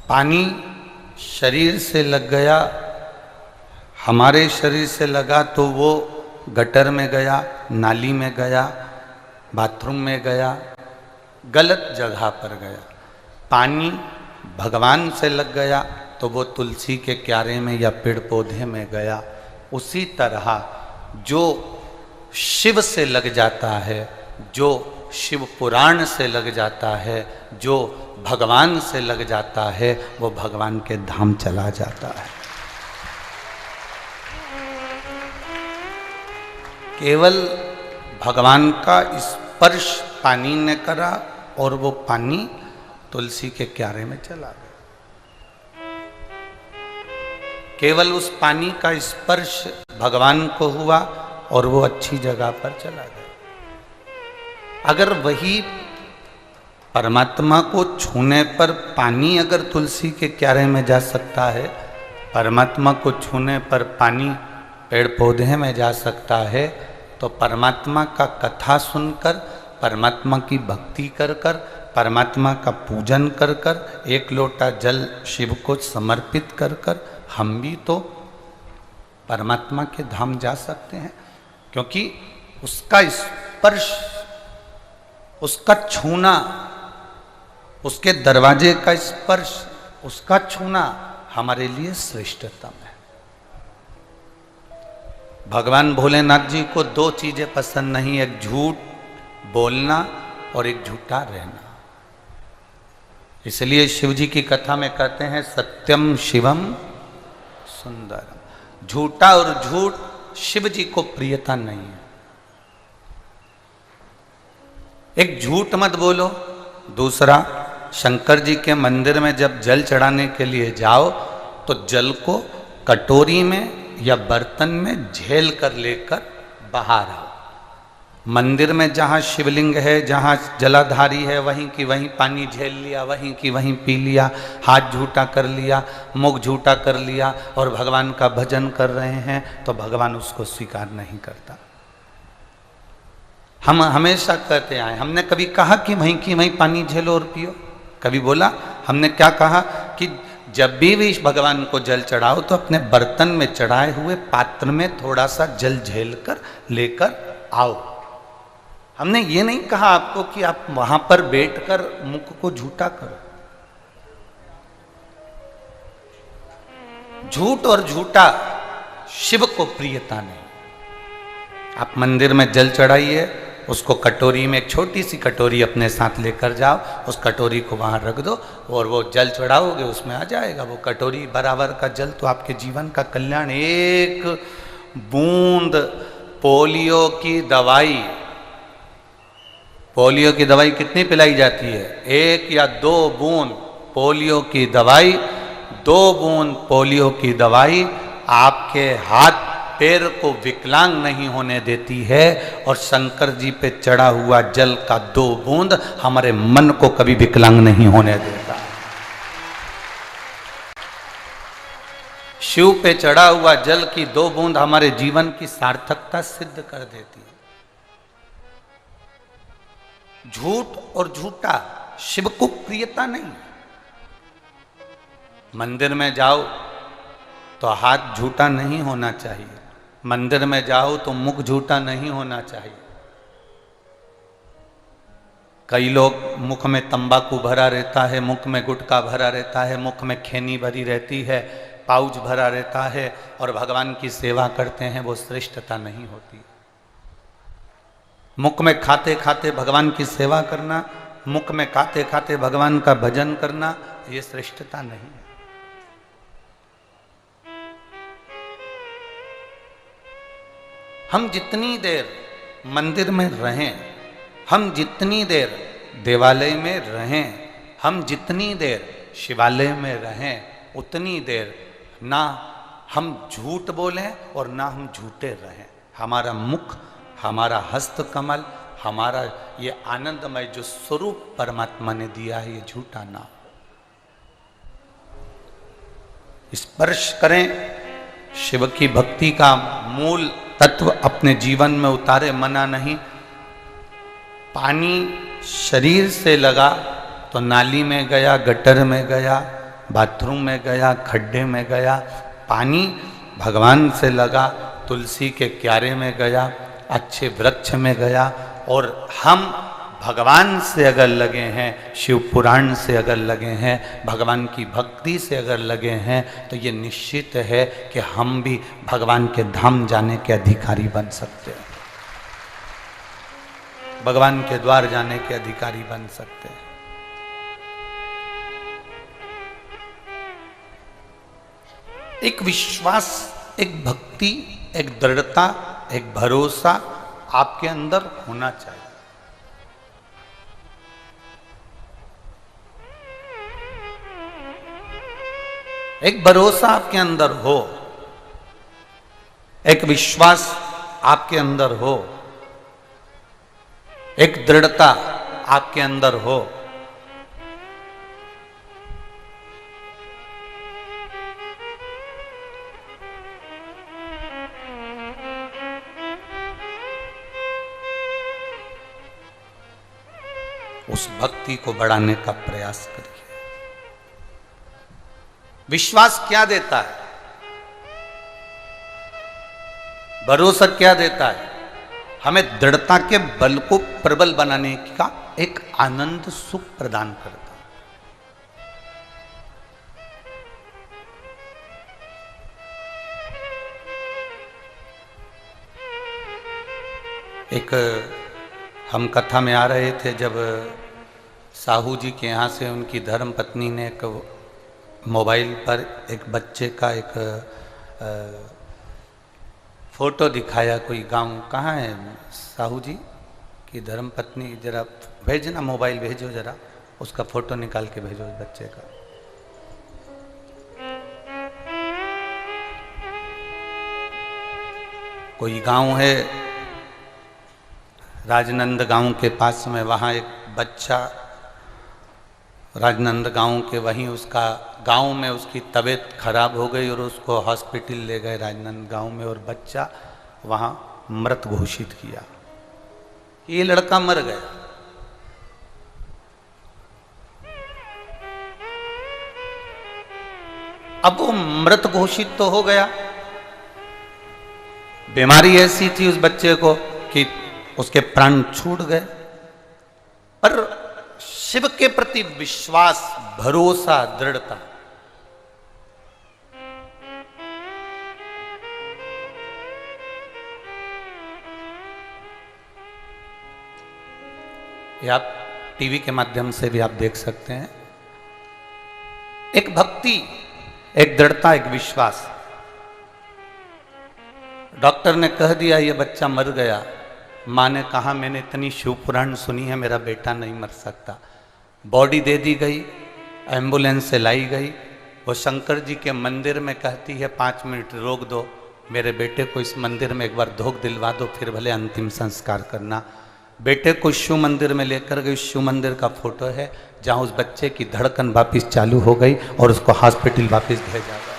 पानी शरीर से लग गया, हमारे शरीर से लगा तो वो गटर में गया, नाली में गया, बाथरूम में गया, गलत जगह पर गया। पानी भगवान से लग गया तो वो तुलसी के क्यारे में या पेड़ पौधे में गया। उसी तरह जो शिव से लग जाता है, जो शिव पुराण से लग जाता है, जो भगवान से लग जाता है, वो भगवान के धाम चला जाता है। केवल भगवान का स्पर्श पानी ने करा और वो पानी तुलसी के क्यारे में चला गया। केवल उस पानी का स्पर्श भगवान को हुआ और वो अच्छी जगह पर चला गया। अगर वही परमात्मा को छूने पर पानी अगर तुलसी के क्यारे में जा सकता है, परमात्मा को छूने पर पानी पेड़ पौधे में जा सकता है, तो परमात्मा का कथा सुनकर, परमात्मा की भक्ति कर कर, परमात्मा का पूजन कर कर, एक लोटा जल शिव को समर्पित कर कर हम भी तो परमात्मा के धाम जा सकते हैं। क्योंकि उसका स्पर्श, उसका छूना, उसके दरवाजे का स्पर्श, उसका छूना हमारे लिए श्रेष्ठतम है। भगवान भोलेनाथ जी को दो चीजें पसंद नहीं, एक झूठ बोलना और एक झूठा रहना। इसलिए शिव जी की कथा में कहते हैं सत्यम शिवम सुंदरम। झूठा और झूठ शिव जी को प्रियता नहीं है। एक झूठ मत बोलो। दूसरा, शंकर जी के मंदिर में जब जल चढ़ाने के लिए जाओ तो जल को कटोरी में या बर्तन में झेल कर लेकर बाहर आओ। मंदिर में जहाँ शिवलिंग है, जहाँ जलाधारी है, वहीं की वहीं पानी झेल लिया, वहीं की वहीं पी लिया, हाथ झूठा कर लिया, मुख झूठा कर लिया और भगवान का भजन कर रहे हैं तो भगवान उसको स्वीकार नहीं करता। हम हमेशा कहते आए, हमने कभी कहा कि वहीं की वहीं पानी झेलो और पियो? कभी बोला? हमने क्या कहा कि जब भी भगवान को जल चढ़ाओ तो अपने बर्तन में चढ़ाए हुए पात्र में थोड़ा सा जल झेल कर लेकर आओ। हमने ये नहीं कहा आपको कि आप वहां पर बैठकर मुख को झूठा करो। झूठ और झूठा शिव को प्रियता नहीं। आप मंदिर में जल चढ़ाइए, उसको कटोरी में, एक छोटी सी कटोरी अपने साथ लेकर जाओ, उस कटोरी को वहां रख दो और वो जल चढ़ाओगे उसमें आ जाएगा वो कटोरी बराबर का जल। तो आपके जीवन का कल्याण। एक बूंद पोलियो की दवाई, पोलियो की दवाई कितनी पिलाई जाती है? 1 या 2 बूंद पोलियो की दवाई, 2 बूंद पोलियो की दवाई आपके हाथ पैर को विकलांग नहीं होने देती है। और शंकर जी पे चढ़ा हुआ जल का 2 बूंद हमारे मन को कभी विकलांग नहीं होने देता। शिव पे चढ़ा हुआ जल की 2 बूंद हमारे जीवन की सार्थकता सिद्ध कर देती है। झूठ और झूठा शिव को प्रियता नहीं। मंदिर में जाओ तो हाथ झूठा नहीं होना चाहिए, मंदिर में जाओ तो मुख झूठा नहीं होना चाहिए। कई लोग मुख में तंबाकू भरा रहता है, मुख में गुटखा भरा रहता है, मुख में खैनी भरी रहती है, पाउच भरा रहता है और भगवान की सेवा करते हैं, वो श्रेष्ठता नहीं होती। मुख में खाते खाते भगवान की सेवा करना, मुख में खाते खाते भगवान का भजन करना, ये श्रेष्ठता नहीं है। हम जितनी देर मंदिर में रहें, हम जितनी देर देवालय में रहें, हम जितनी देर शिवालय में रहें, उतनी देर ना हम झूठ बोलें और ना हम झूठे रहें। हमारा मुख, हमारा हस्त कमल, हमारा ये आनंदमय जो स्वरूप परमात्मा ने दिया है, ये झूठा ना हो। स्पर्श करें, शिव की भक्ति का मूल तत्व अपने जीवन में उतारे, मना नहीं। पानी शरीर से लगा तो नाली में गया, गटर में गया, बाथरूम में गया, खड्डे में गया, पानी भगवान से लगा, तुलसी के क्यारे में गया, अच्छे वृक्ष में गया। और हम भगवान से अगर लगे हैं, शिव पुराण से अगर लगे हैं, भगवान की भक्ति से अगर लगे हैं, तो ये निश्चित है कि हम भी भगवान के धाम जाने के अधिकारी बन सकते हैं, भगवान के द्वार जाने के अधिकारी बन सकते हैं। एक विश्वास, एक भक्ति, एक दृढ़ता, एक भरोसा आपके अंदर होना चाहिए। एक भरोसा आपके अंदर हो, एक विश्वास आपके अंदर हो, एक दृढ़ता आपके अंदर हो। उस भक्ति को बढ़ाने का प्रयास करिए। विश्वास क्या देता है? भरोसा क्या देता है? हमें दृढ़ता के बल को प्रबल बनाने का एक आनंद, सुख प्रदान करता है। एक हम कथा में आ रहे थे, जब साहू जी के यहाँ से उनकी धर्म पत्नी ने एक मोबाइल पर एक बच्चे का एक फोटो दिखाया। कोई गांव, कहाँ है साहू जी की धर्म पत्नी? जरा भेजना, मोबाइल भेजो जरा, उसका फोटो निकाल के भेजो उस बच्चे का। कोई गांव है राजनंद गांव के पास में, वहाँ एक बच्चा, राजनंद गांव के, वहीं उसका गांव में उसकी तबीयत खराब हो गई और उसको हॉस्पिटल ले गए राजनंद गांव में, और बच्चा वहाँ मृत घोषित किया। ये लड़का मर गया। अब वो मृत घोषित तो हो गया, बीमारी ऐसी थी उस बच्चे को कि उसके प्राण छूट गए, पर शिव के प्रति विश्वास, भरोसा, दृढ़ता, ये आप टीवी के माध्यम से भी आप देख सकते हैं। एक भक्ति, एक दृढ़ता, एक विश्वास। डॉक्टर ने कह दिया ये बच्चा मर गया, माँ ने कहा मैंने इतनी शिव पुराण सुनी है, मेरा बेटा नहीं मर सकता। बॉडी दे दी गई, एम्बुलेंस से लाई गई, वो शंकर जी के मंदिर में कहती है 5 मिनट रोक दो, मेरे बेटे को इस मंदिर में एक बार धोख दिलवा दो, फिर भले अंतिम संस्कार करना। बेटे को शिव मंदिर में लेकर गई, शिव मंदिर का फोटो है जहाँ उस बच्चे की धड़कन वापिस चालू हो गई और उसको हॉस्पिटल वापिस भेजा गया,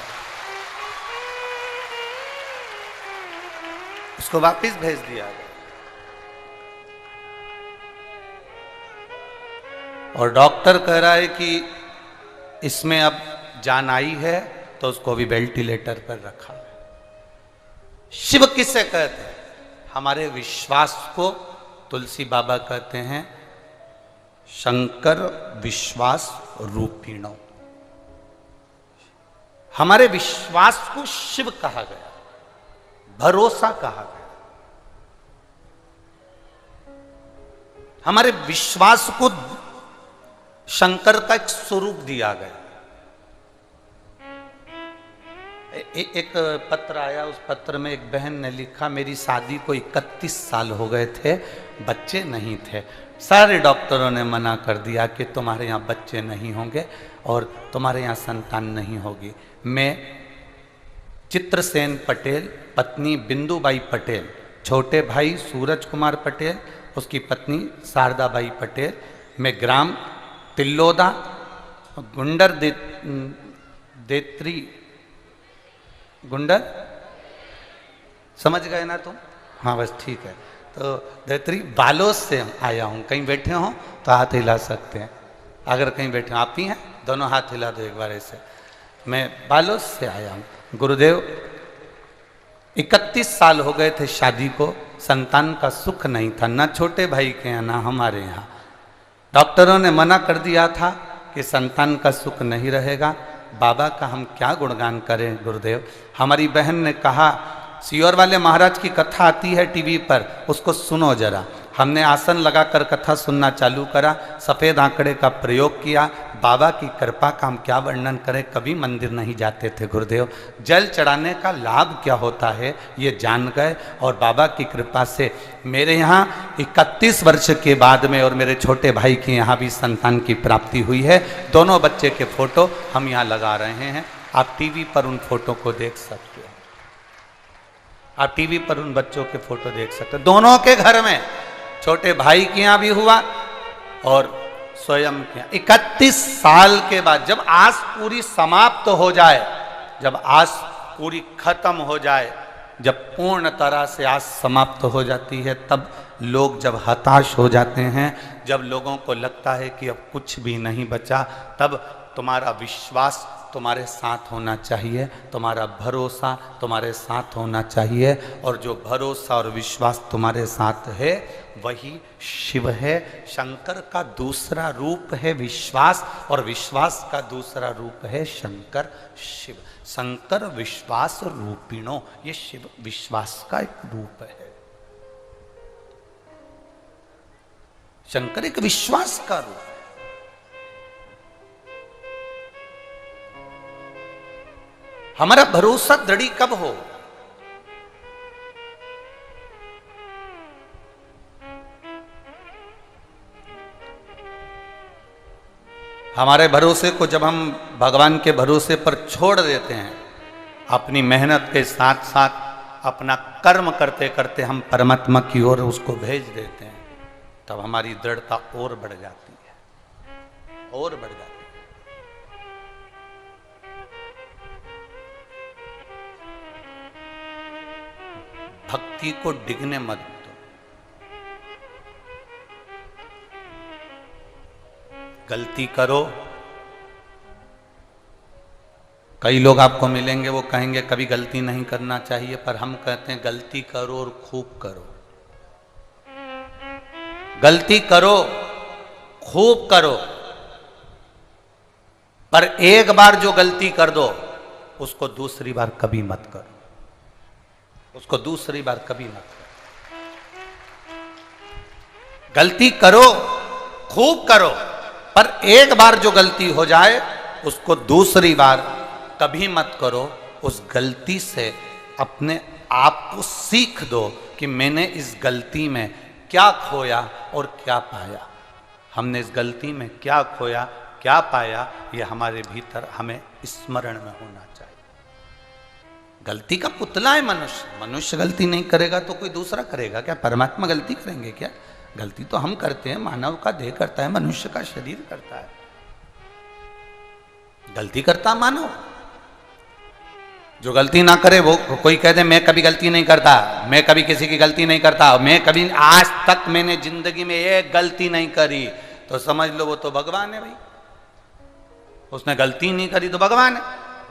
उसको वापिस भेज दिया गया। और डॉक्टर कह रहा है कि इसमें अब जान आई है, तो उसको भी वेंटिलेटर पर रखा है। शिव किसे कहते हैं? हमारे विश्वास को तुलसी बाबा कहते हैं शंकर विश्वास रूपिणो। हमारे विश्वास को शिव कहा गया, भरोसा कहा गया। हमारे विश्वास को शंकर का एक स्वरूप दिया गया। एक पत्र आया, उस पत्र में एक बहन ने लिखा, मेरी शादी को 31 साल हो गए थे, बच्चे नहीं थे। सारे डॉक्टरों ने मना कर दिया कि तुम्हारे यहाँ बच्चे नहीं होंगे और तुम्हारे यहाँ संतान नहीं होगी। मैं चित्रसेन पटेल, पत्नी बिंदुबाई पटेल, छोटे भाई सूरज कुमार पटेल, उसकी पत्नी शारदाबाई पटेल, मैं ग्राम तिल्लोदा गुंडर देत्री, गुंडर समझ गए ना तुम? हाँ बस ठीक है। तो देत्री बालोद से आया हूँ। कहीं बैठे हो तो हाथ हिला सकते हैं, अगर कहीं बैठे हो। आप ही हैं दोनों हाथ हिला दो एक बार ऐसे। मैं बालोद से आया हूँ गुरुदेव। 31 साल हो गए थे शादी को, संतान का सुख नहीं था, ना छोटे भाई के यहाँ ना हमारे यहाँ। डॉक्टरों ने मना कर दिया था कि संतान का सुख नहीं रहेगा। बाबा का हम क्या गुणगान करें गुरुदेव। हमारी बहन ने कहा सियोर वाले महाराज की कथा आती है टीवी पर, उसको सुनो जरा। हमने आसन लगाकर कथा सुनना चालू करा, सफ़ेद आंकड़े का प्रयोग किया। बाबा की कृपा का हम क्या वर्णन करें, कभी मंदिर नहीं जाते थे गुरुदेव। जल चढ़ाने का लाभ क्या होता है ये जान गए, और बाबा की कृपा से मेरे यहाँ 31 वर्ष के बाद में और मेरे छोटे भाई के यहाँ भी संतान की प्राप्ति हुई है। दोनों बच्चे के फोटो हम यहाँ लगा रहे हैं, आप टीवी पर उन फोटो को देख सकते हो। आप टीवी पर उन बच्चों के फोटो देख सकते हो। दोनों के घर में, छोटे भाई के यहाँ भी हुआ और स्वयं के यहाँ। 31 साल के बाद जब आस पूरी समाप्त हो जाए, जब आस पूरी खत्म हो जाए, जब पूर्ण तरह से आस समाप्त हो जाती है, तब लोग जब हताश हो जाते हैं, जब लोगों को लगता है कि अब कुछ भी नहीं बचा, तब तुम्हारा विश्वास तुम्हारे साथ होना चाहिए, तुम्हारा भरोसा तुम्हारे साथ होना चाहिए। और जो भरोसा और विश्वास तुम्हारे साथ है वही शिव है। शंकर का दूसरा रूप है विश्वास, और विश्वास का दूसरा रूप है शंकर शिव। शंकर विश्वास रूपिणो, ये शिव विश्वास का एक रूप है। शंकर एक विश्वास का रूप है। हमारा भरोसा दृढ़ कब हो, हमारे भरोसे को जब हम भगवान के भरोसे पर छोड़ देते हैं, अपनी मेहनत के साथ साथ अपना कर्म करते करते हम परमात्मा की ओर उसको भेज देते हैं, तब हमारी दृढ़ता और बढ़ जाती है, और बढ़ जाती है। भक्ति को डिगने मत दो। गलती करो। कई लोग आपको मिलेंगे वो कहेंगे कभी गलती नहीं करना चाहिए, पर हम कहते हैं गलती करो और खूब करो। गलती करो, खूब करो, पर एक बार जो गलती कर दो उसको दूसरी बार कभी मत करो, उसको दूसरी बार कभी मत करो। गलती करो, खूब करो, पर एक बार जो गलती हो जाए उसको दूसरी बार कभी मत करो। उस गलती से अपने आप को सीख दो कि मैंने इस गलती में क्या खोया और क्या पाया। हमने इस गलती में क्या खोया, क्या पाया, ये हमारे भीतर हमें स्मरण में होना चाहिए। गलती का पुतला है मनुष्य। मनुष्य गलती नहीं करेगा तो कोई दूसरा करेगा क्या? परमात्मा गलती करेंगे क्या? गलती तो हम करते हैं, मानव का देह करता है, मनुष्य का शरीर करता है। गलती करता मानव, जो गलती ना करे वो कोई कह दे मैं कभी गलती नहीं करता, मैं कभी किसी की गलती नहीं करता, मैं कभी आज तक मैंने जिंदगी में एक गलती नहीं करी, तो समझ लो वो तो भगवान है भाई। उसने गलती नहीं करी तो भगवान है।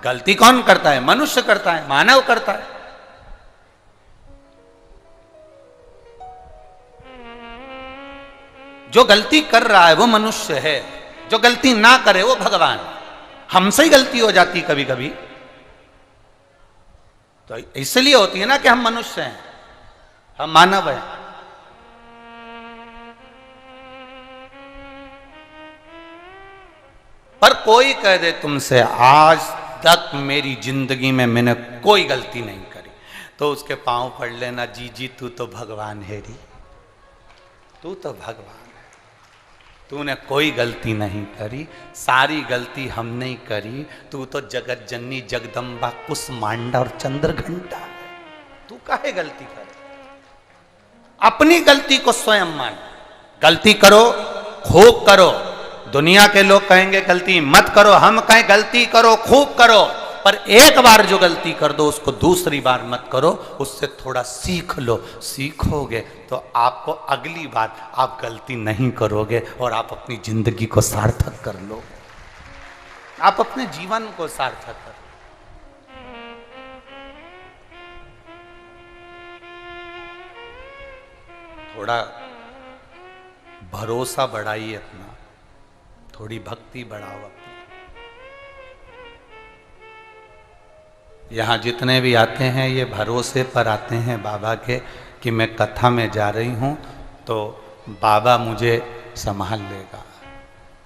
गलती कौन करता है? मनुष्य करता है, मानव करता है। जो गलती कर रहा है वो मनुष्य है, जो गलती ना करे वो भगवान। हमसे ही गलती हो जाती कभी कभी, तो इसलिए होती है ना कि हम मनुष्य हैं, हम मानव हैं। पर कोई कह दे तुमसे आज तक मेरी जिंदगी में मैंने कोई गलती नहीं करी, तो उसके पांव पड़ लेना, जी जी तू तो भगवान है री, तू तो भगवान है, तूने कोई गलती नहीं करी, सारी गलती हमने ही करी। तू तो जगत जननी जगदम्बा कुसमांडा और चंद्रघंटा है, तू काहे गलती करे? अपनी गलती को स्वयं मान। गलती करो, खूब करो। दुनिया के लोग कहेंगे गलती मत करो, हम कहें गलती करो, खूब करो, पर एक बार जो गलती कर दो उसको दूसरी बार मत करो, उससे थोड़ा सीख लो। सीखोगे तो आपको अगली बार आप गलती नहीं करोगे और आप अपनी जिंदगी को सार्थक कर लो। आप अपने जीवन को सार्थक करें। थोड़ा भरोसा बढ़ाइए अपना, थोड़ी भक्ति बढ़ाओ अपनी। यहाँ जितने भी आते हैं ये भरोसे पर आते हैं बाबा के कि मैं कथा में जा रही हूँ तो बाबा मुझे संभाल लेगा।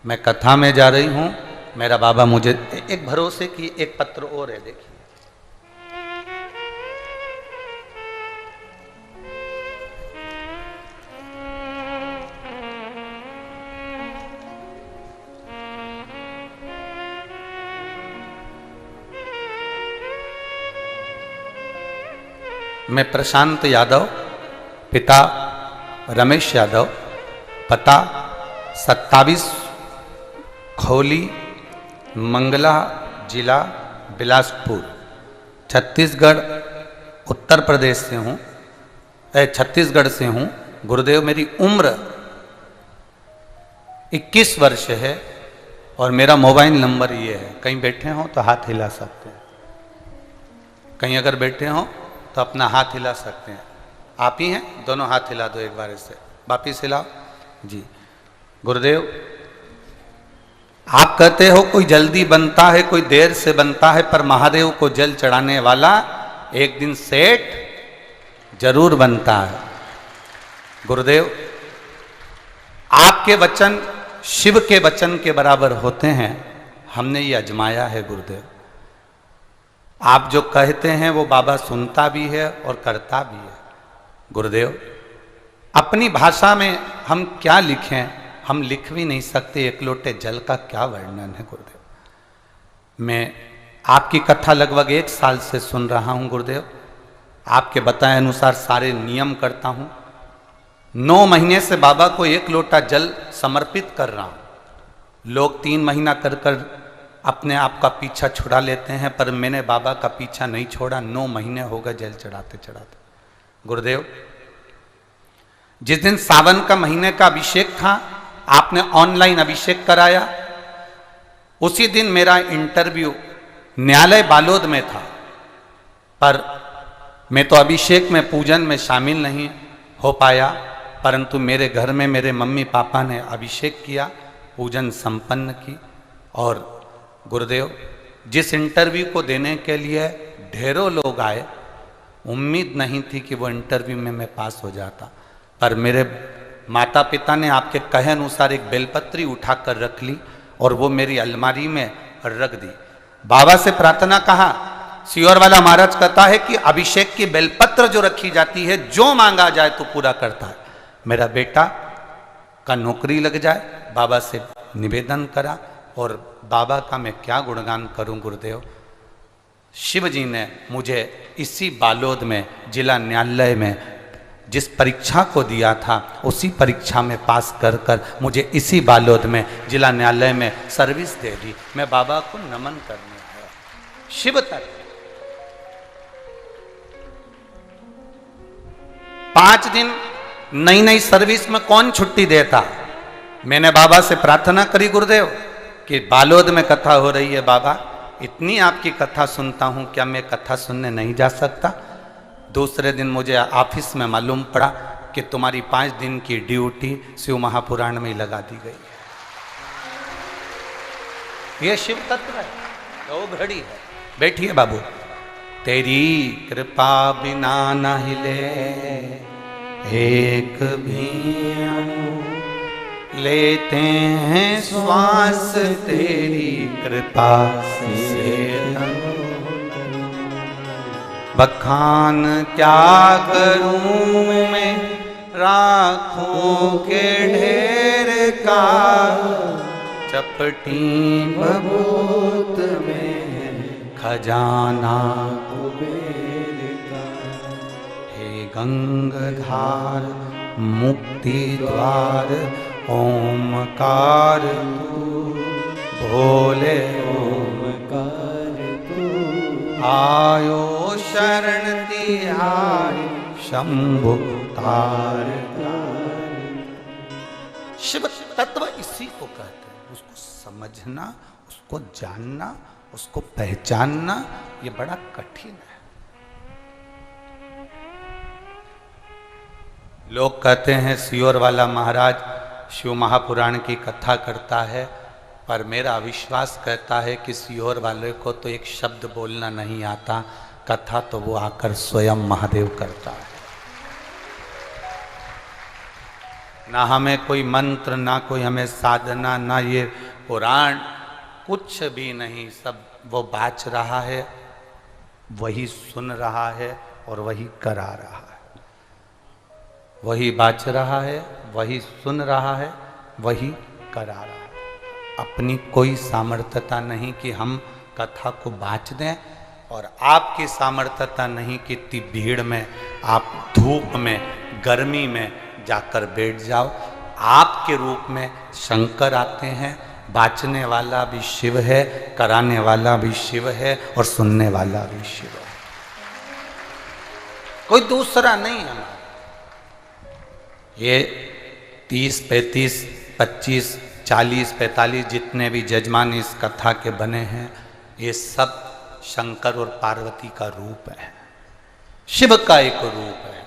मैं कथा में जा रही हूँ, मेरा बाबा मुझे, एक भरोसे की एक पत्र और है, देखिए। मैं प्रशांत यादव, पिता रमेश यादव, पता 27 खौली, मंगला, जिला बिलासपुर, छत्तीसगढ़, उत्तर प्रदेश से हूँ, छत्तीसगढ़ से हूँ। गुरुदेव, मेरी उम्र 21 वर्ष है और मेरा मोबाइल नंबर ये है। कहीं बैठे हो तो हाथ हिला सकते हैं, कहीं अगर बैठे हो तो अपना हाथ हिला सकते हैं। आप ही हैं, दोनों हाथ हिला दो एक बार इससे, वापिस हिलाओ जी। गुरुदेव, आप कहते हो कोई जल्दी बनता है, कोई देर से बनता है, पर महादेव को जल चढ़ाने वाला एक दिन सेठ जरूर बनता है। गुरुदेव, आपके वचन शिव के वचन के बराबर होते हैं, हमने ये अजमाया है। गुरुदेव, आप जो कहते हैं वो बाबा सुनता भी है और करता भी है। गुरुदेव, अपनी भाषा में हम क्या लिखें, हम लिख भी नहीं सकते। एक लोटे जल का क्या वर्णन है गुरुदेव। मैं आपकी कथा लगभग 1 साल से सुन रहा हूं गुरुदेव। आपके बताए अनुसार सारे नियम करता हूं। 9 महीने से बाबा को 1 लोटा जल समर्पित कर रहा हूं। लोग 3 महीना कर कर अपने आप का पीछा छुड़ा लेते हैं, पर मैंने बाबा का पीछा नहीं छोड़ा। 9 महीने हो गए जल चढ़ाते चढ़ाते। गुरुदेव, जिस दिन सावन का महीने का अभिषेक था, आपने ऑनलाइन अभिषेक कराया। उसी दिन मेरा इंटरव्यू न्यायालय बालोद में था, पर मैं तो अभिषेक में पूजन में शामिल नहीं हो पाया, परंतु मेरे घर में मेरे मम्मी पापा ने अभिषेक किया, पूजन संपन्न की। और गुरुदेव, जिस इंटरव्यू को देने के लिए ढेरों लोग आए, उम्मीद नहीं थी कि वो इंटरव्यू में मैं पास हो जाता, पर मेरे माता पिता ने आपके कहे अनुसार एक बेलपत्री उठाकर रख ली और वो मेरी अलमारी में रख दी। बाबा से प्रार्थना कहा। सियोर वाला महाराज कहता है कि अभिषेक की बेलपत्र जो रखी जाती है, जो मांगा जाए तो पूरा करता है। मेरा बेटा का नौकरी लग जाए, बाबा से निवेदन करा। और बाबा का मैं क्या गुणगान करूं गुरुदेव। शिव जी ने मुझे इसी बालोद में जिला न्यायालय में जिस परीक्षा को दिया था, उसी परीक्षा में पास कर कर मुझे इसी बालोद में जिला न्यायालय में सर्विस दे दी। मैं बाबा को नमन करने आया। शिव तक 5 दिन नई नई सर्विस में कौन छुट्टी देता। मैंने बाबा से प्रार्थना करी गुरुदेव कि बालोद में कथा हो रही है, बाबा इतनी आपकी कथा सुनता हूं, क्या मैं कथा सुनने नहीं जा सकता। दूसरे दिन मुझे ऑफिस में मालूम पड़ा कि तुम्हारी 5 दिन की ड्यूटी शिव महापुराण में ही लगा दी गई। ये शिव तत्व है, वो घड़ी है। बैठिए बाबू। तेरी कृपा बिना न हिले एक भी लेते हैं श्वास तेरी कृपा से। बखान क्या करूं मैं राखों के ढेर का, चपटी बबूत में खजाना कुबेर का। हे गंगाधार मुक्ति द्वार ओमकार तू, भोले ओमकार तू। आयो शरण तिहारी शंभु तार। शिव तत्व इसी को कहते हैं, उसको समझना, उसको जानना, उसको पहचानना ये बड़ा कठिन है। लोग कहते हैं सियोर वाला महाराज शिव महापुराण की कथा करता है, पर मेरा विश्वास कहता है कि सियोर वाले को तो एक शब्द बोलना नहीं आता, कथा तो वो आकर स्वयं महादेव करता है। ना हमें कोई मंत्र, ना कोई हमें साधना, ना ये पुराण, कुछ भी नहीं, सब वो बाच रहा है, वही सुन रहा है और वही करा रहा है। वही बाच रहा है, वही सुन रहा है, वही करा रहा है। अपनी कोई सामर्थ्यता नहीं कि हम कथा को बाच दें, और आपकी सामर्थ्यता नहीं कि इतनी भीड़ में आप धूप में गर्मी में जाकर बैठ जाओ। आपके रूप में शंकर आते हैं, बाचने वाला भी शिव है, कराने वाला भी शिव है और सुनने वाला भी शिव है, कोई दूसरा नहीं है। ये 30, 35, 25, 40, 45 जितने भी जजमान इस कथा के बने हैं, ये सब शंकर और पार्वती का रूप है, शिव का एक रूप है,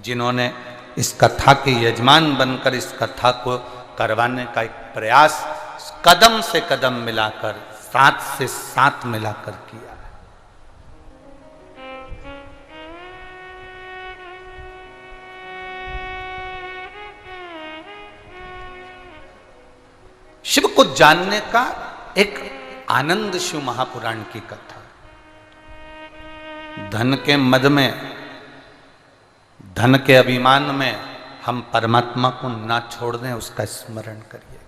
जिन्होंने इस कथा के यजमान बनकर इस कथा को करवाने का एक प्रयास कदम से कदम मिलाकर, साथ से साथ मिलाकर किया है। शिव को जानने का एक आनंद शिव महापुराण की कथा। धन के मद में, धन के अभिमान में हम परमात्मा को ना छोड़ दें, उसका स्मरण करिएगा।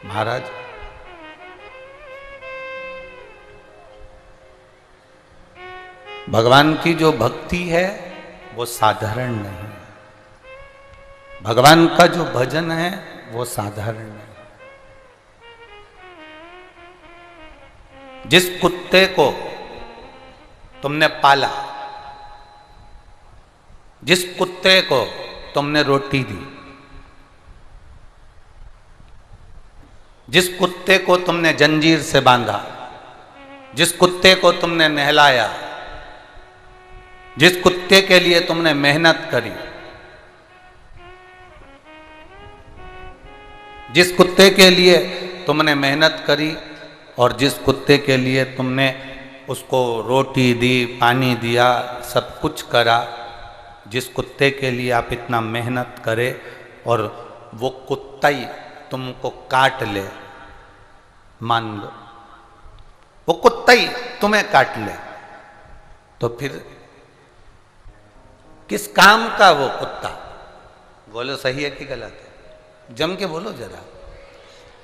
महाराज, भगवान की जो भक्ति है वो साधारण नहीं है, भगवान का जो भजन है वो साधारण नहीं। जिस कुत्ते को तुमने पाला, जिस कुत्ते को तुमने रोटी दी, जिस कुत्ते को तुमने जंजीर से बांधा, जिस कुत्ते को तुमने नहलाया, जिस कुत्ते के लिए तुमने मेहनत करी, जिस कुत्ते के लिए तुमने मेहनत करी और जिस कुत्ते के लिए तुमने उसको रोटी दी, पानी दिया, सब कुछ करा, जिस कुत्ते के लिए आप इतना मेहनत करे और वो कुत्ता ही तुमको काट ले, मान लो वो कुत्ता ही तुम्हें काट ले, तो फिर किस काम का वो कुत्ता? बोलो सही है कि गलत है? जम के बोलो जरा।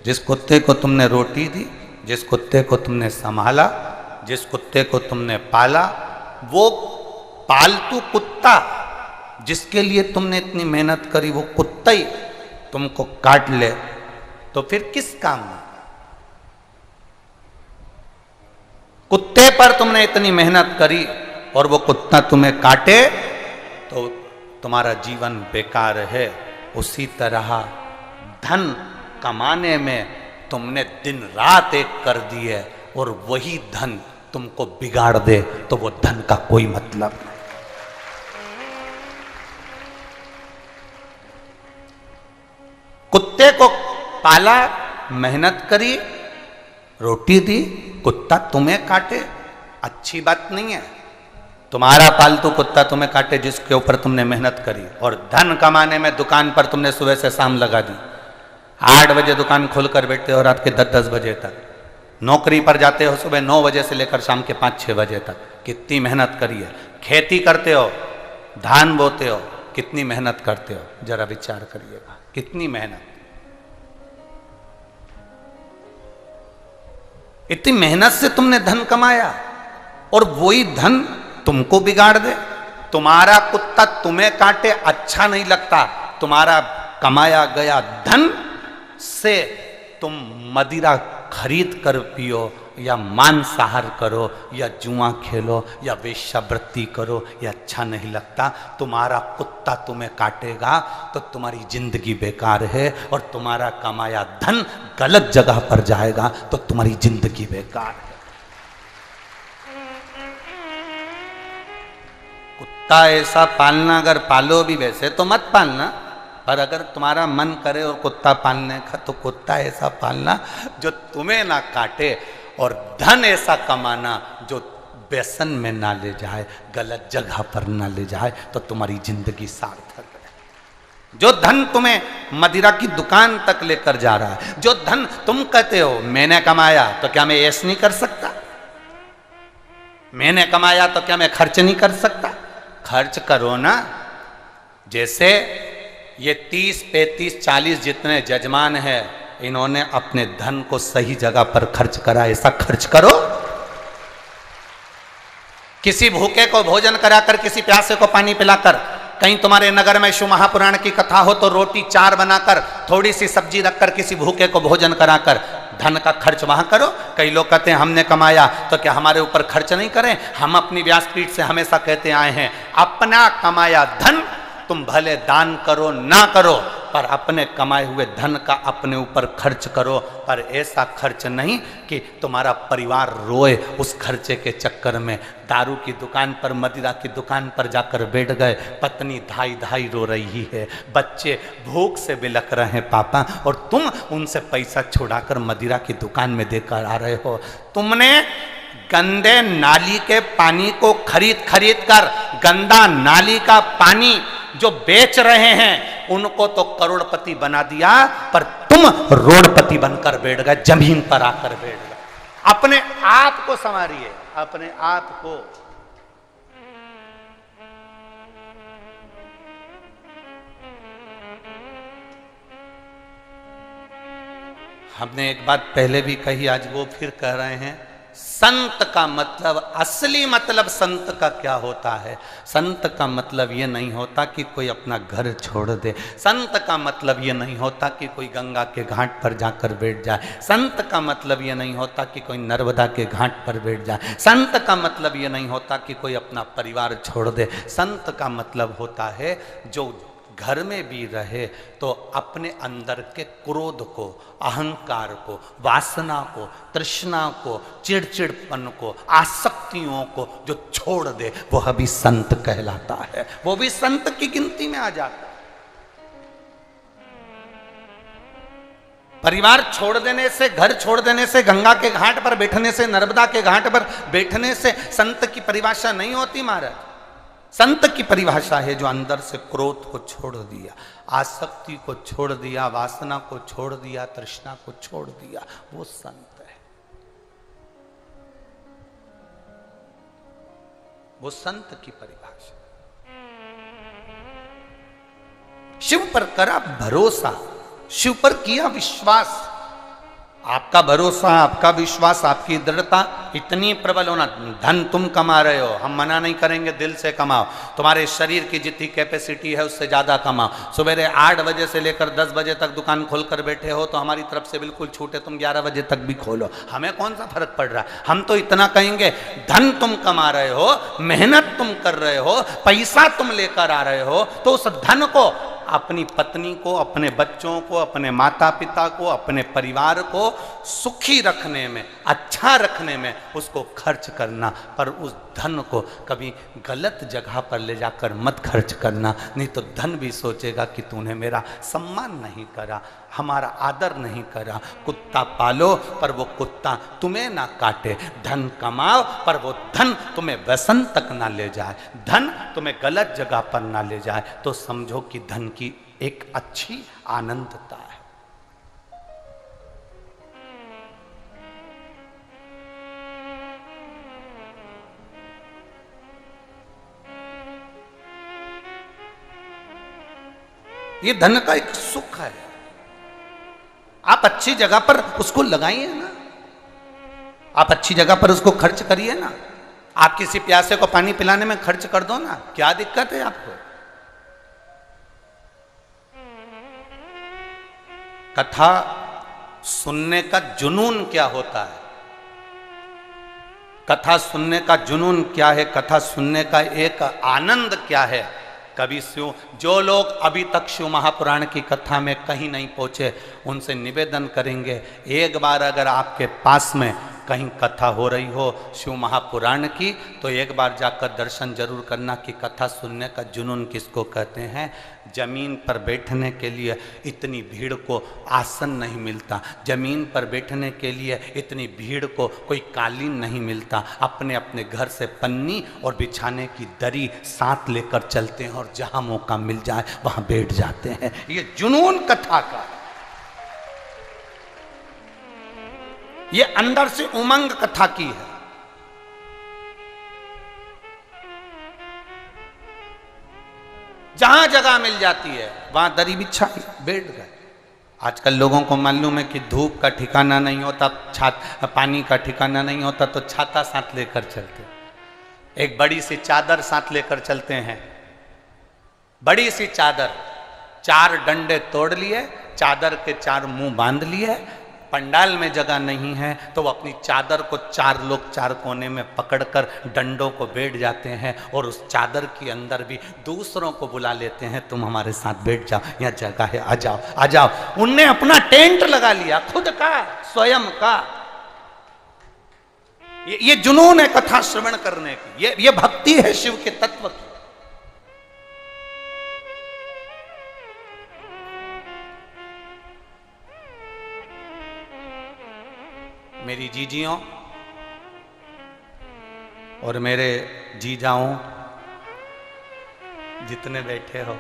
जिस कुत्ते को तुमने रोटी दी, जिस कुत्ते को तुमने संभाला, जिस कुत्ते को तुमने पाला, वो पालतू कुत्ता जिसके लिए तुमने इतनी मेहनत करी, वो कुत्ता ही तुमको काट ले, तो फिर किस काम में? कुत्ते पर तुमने इतनी मेहनत करी और वो कुत्ता तुम्हें काटे तो तुम्हारा जीवन बेकार है। उसी तरह धन कमाने में तुमने दिन रात एक कर दी है और वही धन तुमको बिगाड़ दे तो वो धन का कोई मतलब नहीं। कुत्ते को पाला, मेहनत करी, रोटी दी, कुत्ता तुम्हें काटे, अच्छी बात नहीं है। तुम्हारा पालतू कुत्ता तुम्हें काटे जिसके ऊपर तुमने मेहनत करी, और धन कमाने में दुकान पर तुमने सुबह से शाम लगा दी। 8 बजे दुकान खोलकर बैठते हो रात के 10-10 बजे तक, नौकरी पर जाते हो सुबह 9 बजे से लेकर शाम के 5-6 बजे तक, कितनी मेहनत करी है। खेती करते हो, धान बोते हो, कितनी मेहनत करते हो, जरा विचार करिएगा, कितनी मेहनत। इतनी मेहनत से तुमने धन कमाया और वही धन तुमको बिगाड़ दे। तुम्हारा कुत्ता तुम्हें काटे, अच्छा नहीं लगता। तुम्हारा कमाया गया धन से तुम मदिरा खरीद कर पियो या मांसाहार करो या जुआ खेलो या वेश्यावृत्ति करो, ये अच्छा नहीं लगता। तुम्हारा कुत्ता तुम्हें काटेगा तो तुम्हारी जिंदगी बेकार है, और तुम्हारा कमाया धन गलत जगह पर जाएगा तो तुम्हारी जिंदगी बेकार है। कुत्ता ऐसा पालना, अगर पालो भी वैसे तो मत पालना, पर अगर तुम्हारा मन करे और कुत्ता पालने का तो कुत्ता ऐसा पालना जो तुम्हें ना काटे, और धन ऐसा कमाना जो व्यसन में ना ले जाए, गलत जगह पर ना ले जाए, तो तुम्हारी जिंदगी सार्थक है। जो धन तुम्हें मदिरा की दुकान तक लेकर जा रहा है, जो धन तुम कहते हो मैंने कमाया तो क्या मैं ऐश नहीं कर सकता, मैंने कमाया तो क्या मैं खर्च नहीं कर सकता? खर्च करो ना। जैसे ये 30, 35, 40 जितने जजमान हैं, इन्होंने अपने धन को सही जगह पर खर्च करा, ऐसा खर्च करो। किसी भूखे को भोजन कराकर, किसी प्यासे को पानी पिलाकर, कहीं तुम्हारे नगर में शिव महापुराण की कथा हो तो रोटी 4 बनाकर, थोड़ी सी सब्जी रखकर किसी भूखे को भोजन कराकर धन का खर्च वहां करो। कई लोग कहते हैं हमने कमाया तो क्या हमारे ऊपर खर्च नहीं करें? हम अपनी व्यासपीठ से हमेशा कहते आए हैं, अपना कमाया धन तुम भले दान करो ना करो, पर अपने कमाए हुए धन का अपने ऊपर खर्च करो, पर ऐसा खर्च नहीं कि तुम्हारा परिवार रोए उस खर्चे के चक्कर में। दारू की दुकान पर, मदिरा की दुकान पर जाकर बैठ गए, पत्नी धाई धाई रो रही है, बच्चे भूख से बिलख रहे हैं पापा, और तुम उनसे पैसा छुड़ाकर मदिरा की दुकान में देकर आ रहे हो। तुमने गंदे नाली के पानी को खरीद खरीद कर, गंदा नाली का पानी जो बेच रहे हैं उनको तो करोड़पति बना दिया, पर तुम रोडपति बनकर बैठ गए, जमीन पर आकर बैठ गए। अपने आप को संवारिए, अपने आप को। हमने एक बात पहले भी कही, आज वो फिर कह रहे हैं। संत का मतलब, असली मतलब संत का क्या होता है? संत का मतलब ये नहीं होता कि कोई अपना घर छोड़ दे। संत का मतलब ये नहीं होता कि कोई गंगा के घाट पर जाकर बैठ जाए। संत का मतलब ये नहीं होता कि कोई नर्मदा के घाट पर बैठ जाए। संत का मतलब ये नहीं होता कि कोई अपना परिवार छोड़ दे। संत का मतलब होता है जो घर में भी रहे तो अपने अंदर के क्रोध को, अहंकार को, वासना को, तृष्णा को, चिड़चिड़पन को, आसक्तियों को जो छोड़ दे, वो अभी संत कहलाता है, वो भी संत की गिनती में आ जाता है। परिवार छोड़ देने से, घर छोड़ देने से, गंगा के घाट पर बैठने से, नर्मदा के घाट पर बैठने से संत की परिभाषा नहीं होती महाराज। संत की परिभाषा है जो अंदर से क्रोध को छोड़ दिया, आसक्ति को छोड़ दिया, वासना को छोड़ दिया, तृष्णा को छोड़ दिया, वो संत है। वो संत की परिभाषा। शिव पर करा भरोसा, शिव पर किया विश्वास। आपका भरोसा, आपका विश्वास, आपकी दृढ़ता इतनी प्रबल होना। धन तुम कमा रहे हो, हम मना नहीं करेंगे, दिल से कमाओ। तुम्हारे शरीर की जितनी कैपेसिटी है उससे ज़्यादा कमाओ। सवेरे 8 बजे से लेकर 10 बजे तक दुकान खोलकर बैठे हो तो हमारी तरफ से बिल्कुल छूट है, तुम 11 बजे तक भी खोलो, हमें कौन सा फर्क पड़ रहा है। हम तो इतना कहेंगे, धन तुम कमा रहे हो, मेहनत तुम कर रहे हो, पैसा तुम लेकर आ रहे हो, तो उस धन को अपनी पत्नी को, अपने बच्चों को, अपने माता पिता को, अपने परिवार को सुखी रखने में, अच्छा रखने में उसको खर्च करना, पर उस धन को कभी गलत जगह पर ले जाकर मत खर्च करना, नहीं तो धन भी सोचेगा कि तूने मेरा सम्मान नहीं करा, हमारा आदर नहीं करा। कुत्ता पालो पर वो कुत्ता तुम्हें ना काटे, धन कमाओ पर वो धन तुम्हें व्यसन तक ना ले जाए, धन तुम्हें गलत जगह पर ना ले जाए, तो समझो कि धन की एक अच्छी आनंदता है। ये धन का एक सुख है। आप अच्छी जगह पर उसको लगाइए ना, आप अच्छी जगह पर उसको खर्च करिए ना। आप किसी प्यासे को पानी पिलाने में खर्च कर दो ना, क्या दिक्कत है आपको? कथा सुनने का जुनून क्या होता है, कथा सुनने का जुनून क्या है, कथा सुनने का एक आनंद क्या है। कभी शिव, जो लोग अभी तक शिव महापुराण की कथा में कहीं नहीं पहुंचे, उनसे निवेदन करेंगे, एक बार अगर आपके पास में कहीं कथा हो रही हो शिव महापुराण की, तो एक बार जाकर दर्शन जरूर करना कि कथा सुनने का जुनून किसको कहते हैं। जमीन पर बैठने के लिए इतनी भीड़ को आसन नहीं मिलता, जमीन पर बैठने के लिए इतनी भीड़ को कोई कालीन नहीं मिलता। अपने अपने घर से पन्नी और बिछाने की दरी साथ लेकर चलते हैं और जहां मौका मिल जाए वहां बैठ जाते हैं। ये जुनून कथा का, ये अंदर से उमंग कथा की है। जहां जगह मिल जाती है वहां दरी बिछाई बैठ गए। आजकल लोगों को मालूम है कि धूप का ठिकाना नहीं होता, पानी का ठिकाना नहीं होता, तो छाता साथ लेकर चलते, एक बड़ी सी चादर साथ लेकर चलते हैं। बड़ी सी चादर, 4 डंडे तोड़ लिए, चादर के 4 मुंह बांध लिए। पंडाल में जगह नहीं है तो वो अपनी चादर को 4 लोग 4 कोने में पकड़कर डंडों को बैठ जाते हैं और उस चादर के अंदर भी दूसरों को बुला लेते हैं, तुम हमारे साथ बैठ जाओ, यहाँ जगह है, आ जाओ आ जाओ। उनने अपना टेंट लगा लिया, खुद का, स्वयं का। ये जुनून है कथा श्रवण करने की, ये भक्ति है शिव के तत्व की। मेरी जीजियों और मेरे जीजाओं, जितने बैठे हो,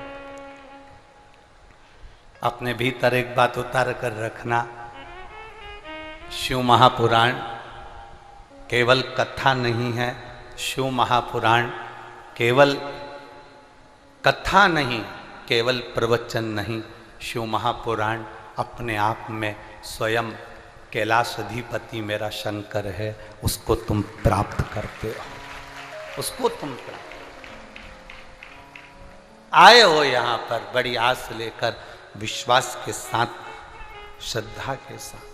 अपने भीतर एक बात उतार कर रखना। शिव महापुराण केवल कथा नहीं है, शिव महापुराण केवल कथा नहीं, केवल प्रवचन नहीं। शिव महापुराण अपने आप में स्वयं कैलाश अधिपति मेरा शंकर है, उसको तुम प्राप्त करते हो, उसको तुम प्राप्त आए हो यहां पर बड़ी आस लेकर, विश्वास के साथ, श्रद्धा के साथ,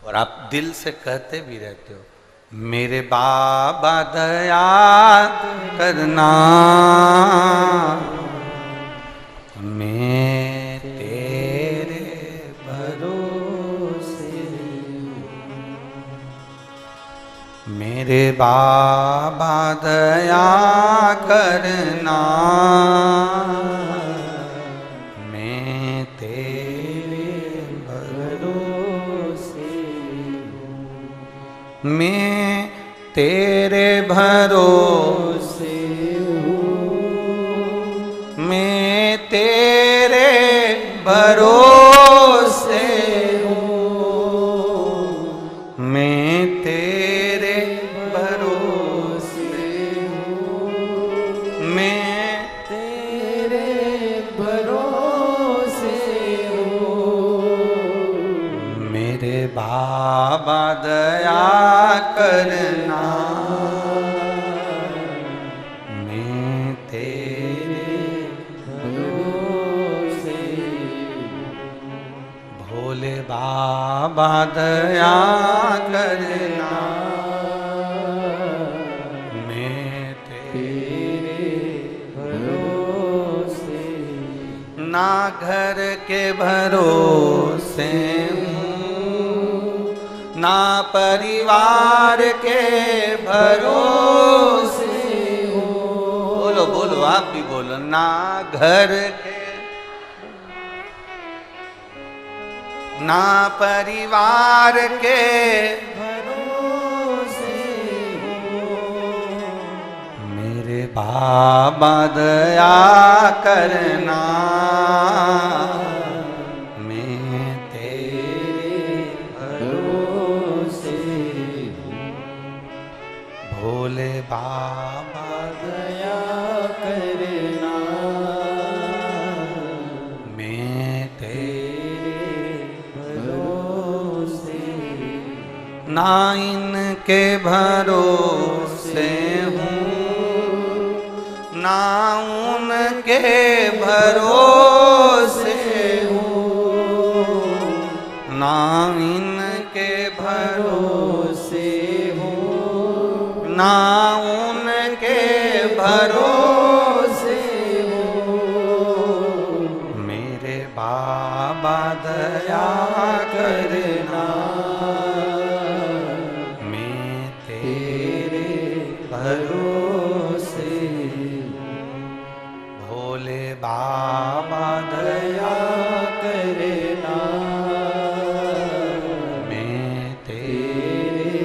और आप दिल से कहते भी रहते हो, मेरे बाबा दया करना, मैं मेरे बाबा दया करना, मैं तेरे भरोसे हूँ, मैं तेरे भरोसे हूँ, मैं तेरे भरोसे हूँ, मैं तेरे भरोसे हूँ, मैं तेरे भरोसे हूँ, मेरे बाबा दया करना, मैं तेरे भरोसे हूँ, भोले बाबा दया करना, मैं तेरे भरोसे, ना घर के भरोसे हूँ, ना परिवार के भरोसे हूँ, बोलो बोलो आप भी बोलो, ना घर के, ना परिवार के भरोसे हूँ, मेरे बाबा दया करना, मैं तेरे भरोसे हूँ, भोले बाबा दया करना, मैं तेरे भरोसे, ना इनके भरोसे हूँ, ना उनके भरोसे हूँ, ना इन दया करना, मैं तेरे भरोसे, भोले बाबा दया करना, मैं तेरे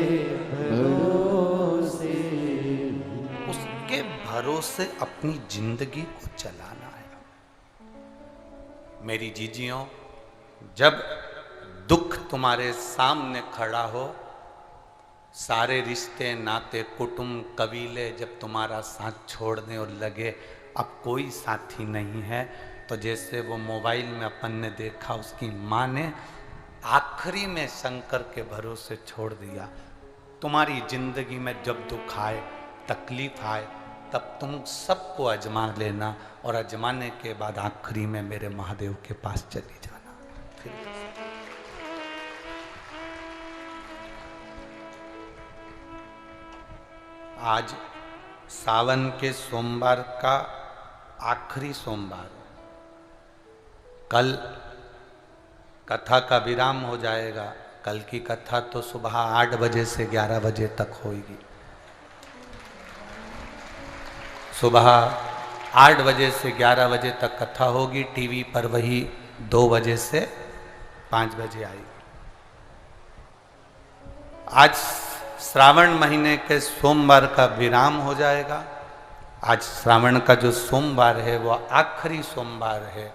भरोसे। उसके भरोसे अपनी जिंदगी को चलाना है। मेरी जीजियों, जब दुख तुम्हारे सामने खड़ा हो, सारे रिश्ते नाते कुटुंब कबीले जब तुम्हारा साथ छोड़ने और लगे अब कोई साथी नहीं है, तो जैसे वो मोबाइल में अपन ने देखा उसकी माँ ने आखिरी में शंकर के भरोसे छोड़ दिया। तुम्हारी जिंदगी में जब दुख आए, तकलीफ आए, तब तुम सबको आजमा लेना और आजमाने के बाद आखिरी में मेरे महादेव के पास चली जाना। फिर आज सावन के सोमवार का आखिरी सोमवार, कल कथा का विराम हो जाएगा। कल की कथा तो सुबह 8 बजे से 11 बजे तक होगी। सुबह 8 बजे से 11 बजे तक कथा होगी। टीवी पर वही 2 बजे से 5 बजे आएगी। आज श्रावण महीने के सोमवार का विराम हो जाएगा। आज श्रावण का जो सोमवार है वो आखिरी सोमवार है।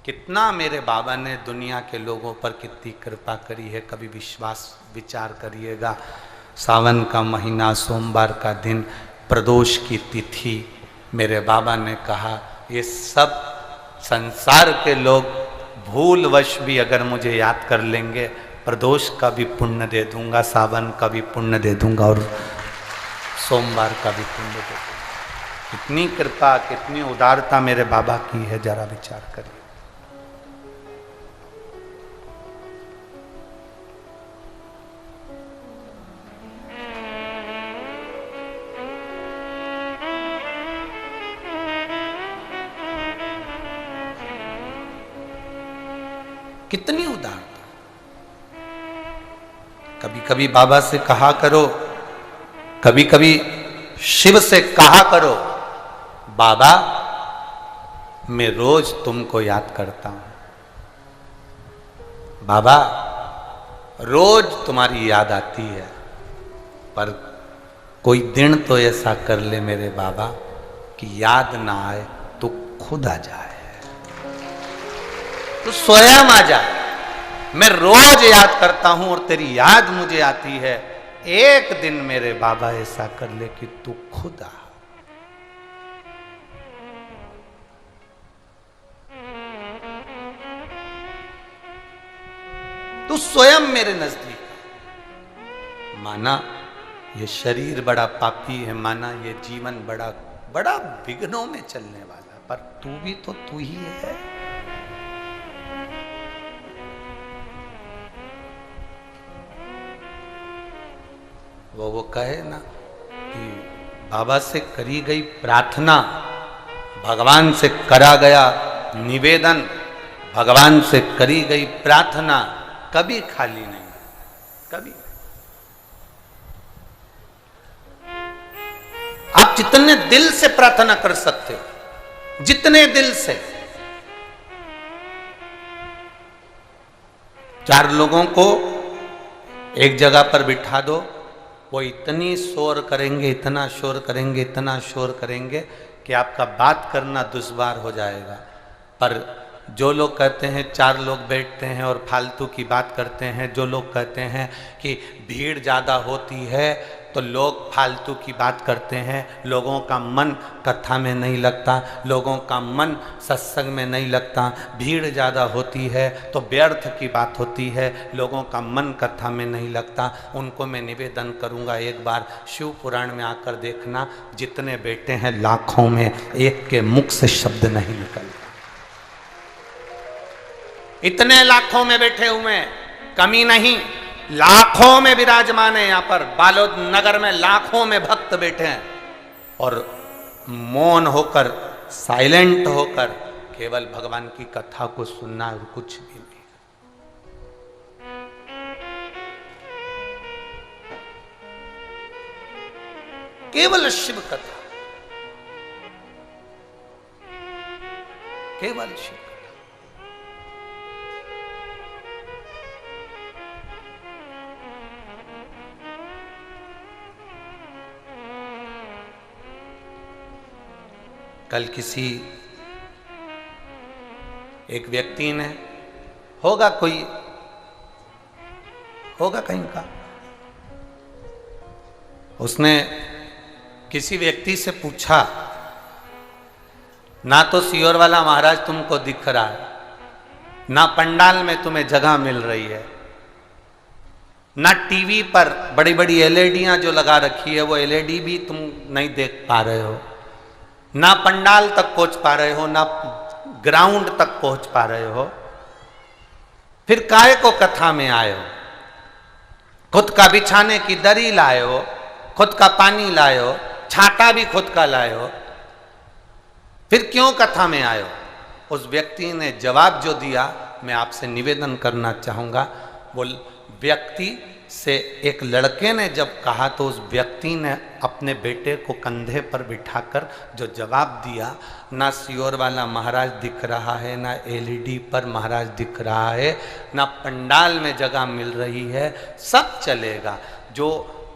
कितना मेरे बाबा ने दुनिया के लोगों पर कितनी कृपा करी है, कभी विचार करिएगा। सावन का महीना, सोमवार का दिन, प्रदोष की तिथि, मेरे बाबा ने कहा ये सब संसार के लोग भूलवश भी अगर मुझे याद कर लेंगे, प्रदोष का भी पुण्य दे दूंगा, सावन का भी पुण्य दे दूंगा और सोमवार का भी पुण्य दे दूंगा। कितनी कृपा, कितनी उदारता मेरे बाबा की है, जरा विचार करिए। कितनी उदारता। कभी कभी बाबा से कहा करो, कभी कभी शिव से कहा करो, बाबा मैं रोज तुमको याद करता हूं, बाबा रोज तुम्हारी याद आती है, पर कोई दिन तो ऐसा कर ले मेरे बाबा कि याद ना आए तो खुद आ जाए, तो स्वयं आ जाए। मैं रोज याद करता हूं और तेरी याद मुझे आती है, एक दिन मेरे बाबा ऐसा कर ले कि तू खुद आ। तू स्वयं मेरे नजदीक। माना ये शरीर बड़ा पापी है, माना ये जीवन बड़ा बड़ा विघ्नों में चलने वाला, पर तू भी तो तू ही है। वो कहे ना कि बाबा से करी गई प्रार्थना, भगवान से करा गया निवेदन, भगवान से करी गई प्रार्थना कभी खाली नहीं, कभी। आप जितने दिल से प्रार्थना कर सकते हो, जितने दिल से। 4 लोगों को एक जगह पर बिठा दो, वो इतनी शोर करेंगे, इतना शोर करेंगे, इतना शोर करेंगे कि आपका बात करना दुश्वार हो जाएगा। पर जो लोग कहते हैं 4 लोग बैठते हैं और फालतू की बात करते हैं, जो लोग कहते हैं कि भीड़ ज़्यादा होती है तो लोग फालतू की बात करते हैं, लोगों का मन कथा में नहीं लगता, लोगों का मन सत्संग में नहीं लगता, भीड़ ज़्यादा होती है तो व्यर्थ की बात होती है, लोगों का मन कथा में नहीं लगता, उनको मैं निवेदन करूंगा एक बार शिव पुराण में आकर देखना, जितने बैठे हैं लाखों में एक के मुख से शब्द नहीं निकलता। इतने लाखों में बैठे हुए, कमी नहीं, लाखों में विराजमान है। यहाँ पर बालोद नगर में लाखों में भक्त बैठे हैं और मौन होकर, साइलेंट होकर केवल भगवान की कथा को सुनना और कुछ भी नहीं। केवल शिव कथा, केवल शिव कथा। कल किसी एक व्यक्ति ने, होगा कोई, होगा कहीं का, उसने किसी व्यक्ति से पूछा, ना तो सियोर वाला महाराज तुमको दिख रहा है, ना पंडाल में तुम्हें जगह मिल रही है, ना टीवी पर बड़ी बड़ी एलईडियां जो लगा रखी है वो एलईडी भी तुम नहीं देख पा रहे हो, ना पंडाल तक पहुंच पा रहे हो, ना ग्राउंड तक पहुंच पा रहे हो, फिर काहे को कथा में आए हो? खुद का बिछाने की दरी लाए हो, खुद का पानी लाए हो, छाता भी खुद का लाए हो, फिर क्यों कथा में आए हो? उस व्यक्ति ने जवाब जो दिया, मैं आपसे निवेदन करना चाहूंगा। वो व्यक्ति से एक लड़के ने जब कहा तो उस व्यक्ति ने अपने बेटे को कंधे पर बिठाकर जो जवाब दिया, ना सियोर वाला महाराज दिख रहा है, ना एलईडी पर महाराज दिख रहा है, ना पंडाल में जगह मिल रही है, सब चलेगा। जो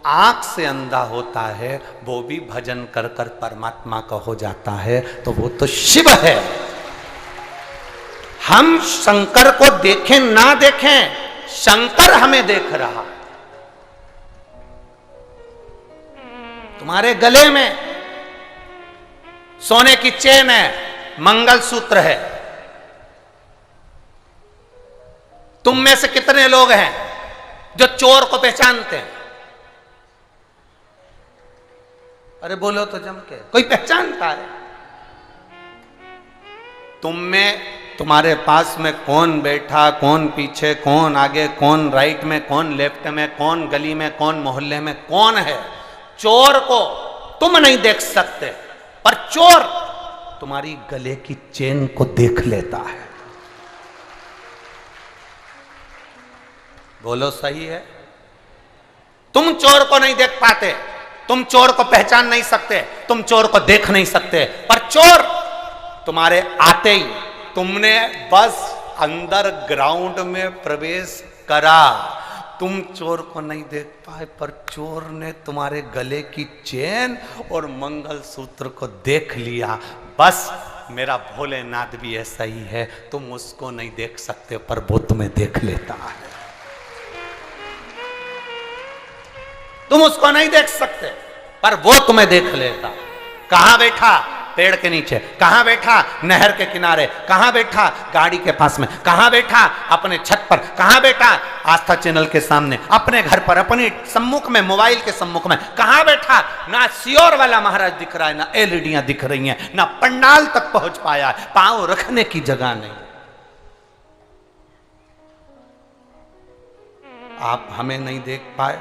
आंख से अंधा होता है वो भी भजन कर कर परमात्मा का हो जाता है, तो वो तो शिव है। हम शंकर को देखें ना देखें, शंकर हमें देख रहा। तुम्हारे गले में सोने की चेन है, मंगलसूत्र है, तुम में से कितने लोग हैं जो चोर को पहचानते हैं? अरे बोलो तो जम के, कोई पहचानता है? तुम में, तुम्हारे पास में कौन बैठा, कौन पीछे, कौन आगे, कौन राइट में, कौन लेफ्ट में, कौन गली में, कौन मोहल्ले में कौन है? चोर को तुम नहीं देख सकते, पर चोर तुम्हारी गले की चेन को देख लेता है। बोलो सही है? तुम चोर को नहीं देख पाते, तुम चोर को पहचान नहीं सकते, तुम चोर को देख नहीं सकते, पर चोर तुम्हारे आते ही, तुमने बस अंदर ग्राउंड में प्रवेश करा, तुम चोर को नहीं देख पाए, पर चोर ने तुम्हारे गले की चेन और मंगलसूत्र को देख लिया। बस मेरा भोलेनाथ भी ऐसा ही है, तुम उसको नहीं देख सकते पर वो तुम्हें देख लेता है। तुम उसको नहीं देख सकते पर वो तुम्हें देख लेता। कहां बैठा? पेड़ के नीचे। कहां बैठा? नहर के किनारे। कहां बैठा? गाड़ी के पास में। कहां बैठा? अपने छत पर। कहां बैठा? आस्था चैनल के सामने, अपने घर पर, अपने सम्मुख में, मोबाइल के सम्मुख में। कहां बैठा? ना सियोर वाला महाराज दिख रहा है, ना एलईडियां दिख रही हैं, ना पंडाल तक पहुंच पाया है, पांव रखने की जगह नहीं। आप हमें नहीं देख पाए,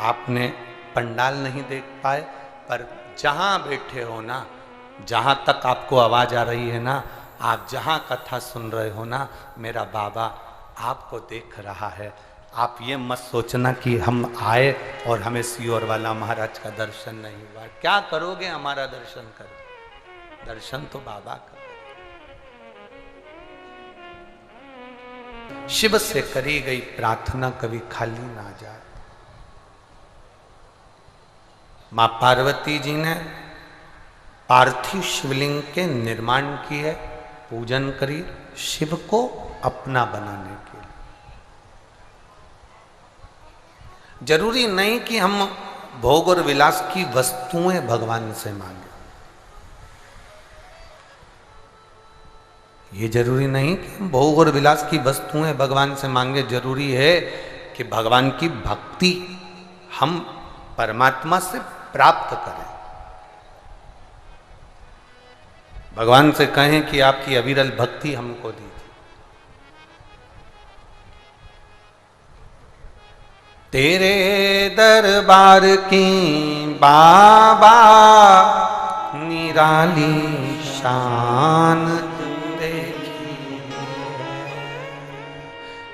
आपने पंडाल नहीं देख पाए, पर जहां बैठे हो ना, जहां तक आपको आवाज आ रही है ना, आप जहां कथा सुन रहे हो ना, मेरा बाबा आपको देख रहा है। आप ये मत सोचना कि हम आए और हमें सियोर वाला महाराज का दर्शन नहीं हुआ। क्या करोगे हमारा दर्शन कर? दर्शन तो बाबा कर। शिव से करी गई प्रार्थना कभी खाली ना जाए। मां पार्वती जी ने पार्थिव शिवलिंग के निर्माण की है, पूजन करी शिव को अपना बनाने के लिए। जरूरी नहीं कि हम भोग और विलास की वस्तुएं भगवान से मांगे, ये जरूरी नहीं कि हम भोग और विलास की वस्तुएं भगवान से मांगे। जरूरी है कि भगवान की भक्ति हम परमात्मा से प्राप्त करें। भगवान से कहें कि आपकी अविरल भक्ति हमको दी थी। तेरे दरबार की बाबा निराली शान देखी,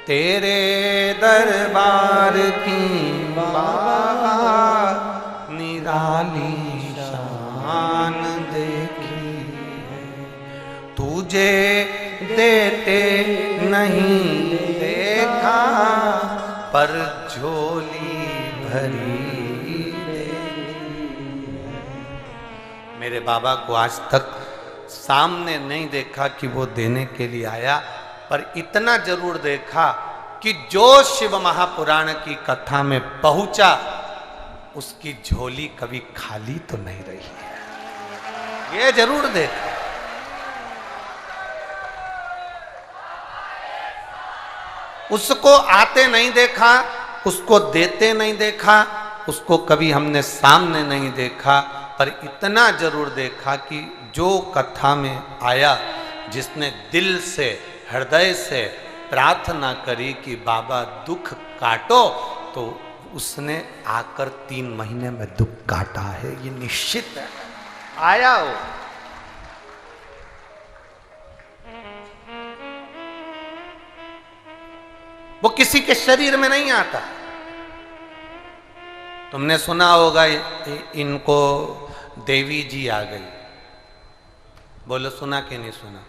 तेरे दरबार की बाबा निराली आलीशान देखी है, तुझे देते नहीं देखा, पर झोली भरी देखी है। मेरे बाबा को आज तक सामने नहीं देखा कि वो देने के लिए आया, पर इतना जरूर देखा कि जो शिव महापुराण की कथा में पहुंचा उसकी झोली कभी खाली तो नहीं रही है, ये जरूर देखा। उसको आते नहीं देखा, उसको देते नहीं देखा, उसको कभी हमने सामने नहीं देखा, पर इतना जरूर देखा कि जो कथा में आया, जिसने दिल से हृदय से प्रार्थना करी कि बाबा दुख काटो, तो उसने आकर 3 महीने में दुख काटा है, ये निश्चित है। आया वो किसी के शरीर में नहीं आता। तुमने सुना होगा इनको देवी जी आ गई, बोलो सुना कि नहीं सुना?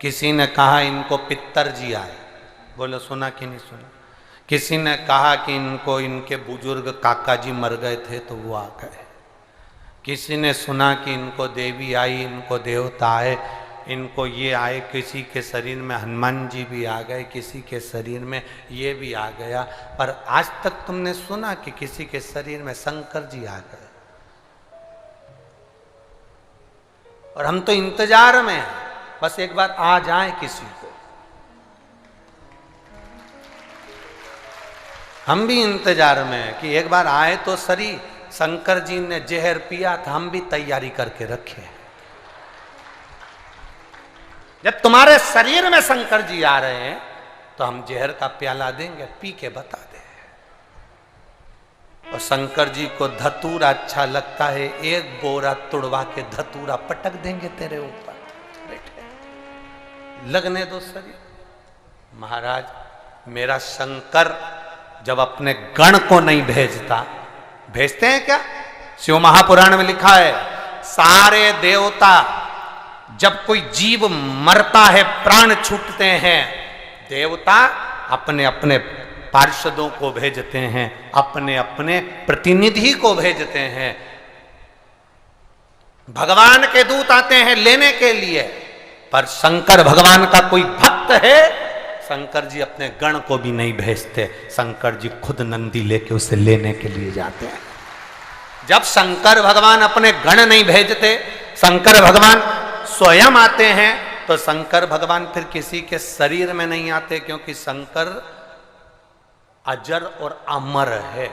किसी ने कहा इनको पितर जी आए, बोलो सुना कि नहीं सुना? किसी ने कहा कि इनको इनके बुजुर्ग काका जी मर गए थे तो वो आ गए। किसी ने सुना कि इनको देवी आई, इनको देवता आए, इनको ये आए। किसी के शरीर में हनुमान जी भी आ गए, किसी के शरीर में ये भी आ गया, पर आज तक तुमने सुना कि किसी के शरीर में शंकर जी आ गए? और हम तो इंतजार में हैं, बस एक बार आ जाए किसी को। हम भी इंतजार में हैं कि एक बार आए तो सरी। शंकर जी ने जहर पिया था, हम भी तैयारी करके रखे। जब तुम्हारे शरीर में शंकर जी आ रहे हैं तो हम जहर का प्याला देंगे, पी के बता दे। और शंकर जी को धतूरा अच्छा लगता है, एक बोरा तुड़वा के धतूरा पटक देंगे तेरे ऊपर। बैठे लगने दो शरीर। महाराज मेरा शंकर जब अपने गण को नहीं भेजता, भेजते हैं क्या? शिव महापुराण में लिखा है, सारे देवता जब कोई जीव मरता है, प्राण छूटते हैं, देवता अपने अपने पार्षदों को भेजते हैं, अपने अपने प्रतिनिधि को भेजते हैं। भगवान के दूत आते हैं लेने के लिए, पर शंकर भगवान का कोई भक्त है, शंकर जी अपने गण को भी नहीं भेजते। शंकर जी खुद नंदी लेके उसे लेने के लिए जाते हैं। जब शंकर भगवान अपने गण नहीं भेजते, शंकर भगवान स्वयं आते हैं, तो शंकर भगवान फिर किसी के शरीर में नहीं आते, क्योंकि शंकर अजर और अमर है,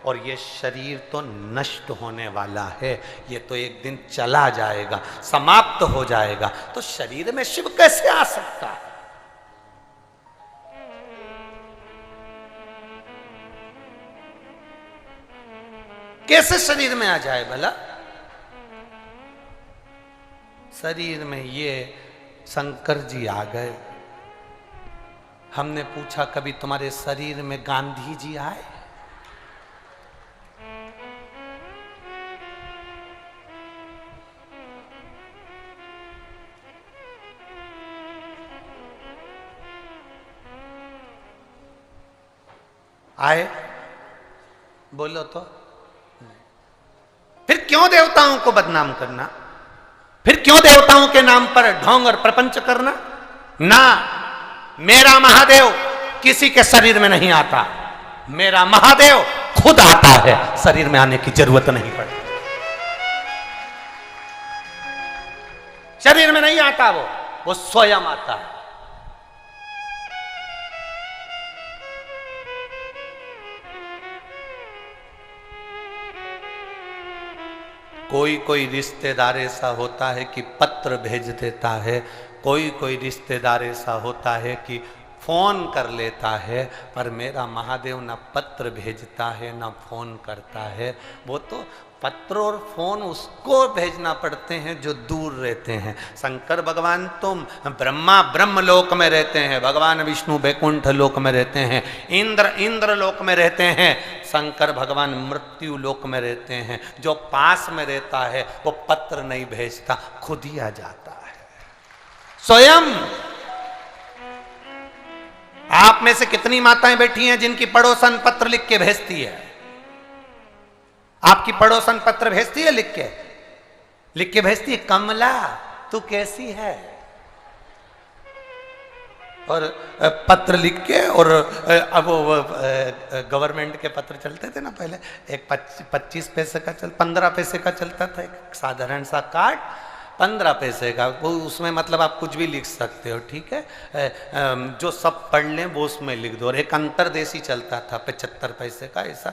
और ये शरीर तो नष्ट होने वाला है, ये तो एक दिन चला जाएगा, समाप्त हो जाएगा। तो शरीर में शिव कैसे आ सकता है? कैसे शरीर में आ जाए भला? शरीर में ये शंकर जी आ गए। हमने पूछा कभी तुम्हारे शरीर में गांधी जी आए? आए? बोलो तो। फिर क्यों देवताओं को बदनाम करना? फिर क्यों देवताओं के नाम पर ढोंग और प्रपंच करना? ना, मेरा महादेव किसी के शरीर में नहीं आता। मेरा महादेव खुद आता है, शरीर में आने की जरूरत नहीं पड़ती। शरीर में नहीं आता, वो स्वयं आता है। कोई कोई रिश्तेदार ऐसा होता है कि पत्र भेज देता है, कोई कोई रिश्तेदार ऐसा होता है कि फोन कर लेता है, पर मेरा महादेव ना पत्र भेजता है ना फोन करता है। वो तो पत्र और फोन उसको भेजना पड़ते हैं जो दूर रहते हैं। शंकर भगवान तुम ब्रह्मा ब्रह्म लोक में रहते हैं, भगवान विष्णु बैकुंठ लोक में रहते हैं, इंद्र लोक में रहते हैं, शंकर भगवान मृत्यु लोक में रहते हैं। जो पास में रहता है वो पत्र नहीं भेजता, खुद ही आ जाता है स्वयं। आप में से कितनी माताएं बैठी हैं जिनकी पड़ोसन पत्र लिख के भेजती है? आपकी पड़ोसन पत्र भेजती है, लिख के भेजती है, कमला तू कैसी है, और पत्र लिख के। और अब वो गवर्नमेंट के पत्र चलते थे ना पहले, एक 25 पैसे का 15 पैसे का चलता था, एक साधारण सा कार्ड 15 पैसे का, वो उसमें मतलब आप कुछ भी लिख सकते हो, ठीक है। जो सब पढ़ लें वो उसमें लिख दो। और एक अंतरदेशी चलता था 75 पैसे का, ऐसा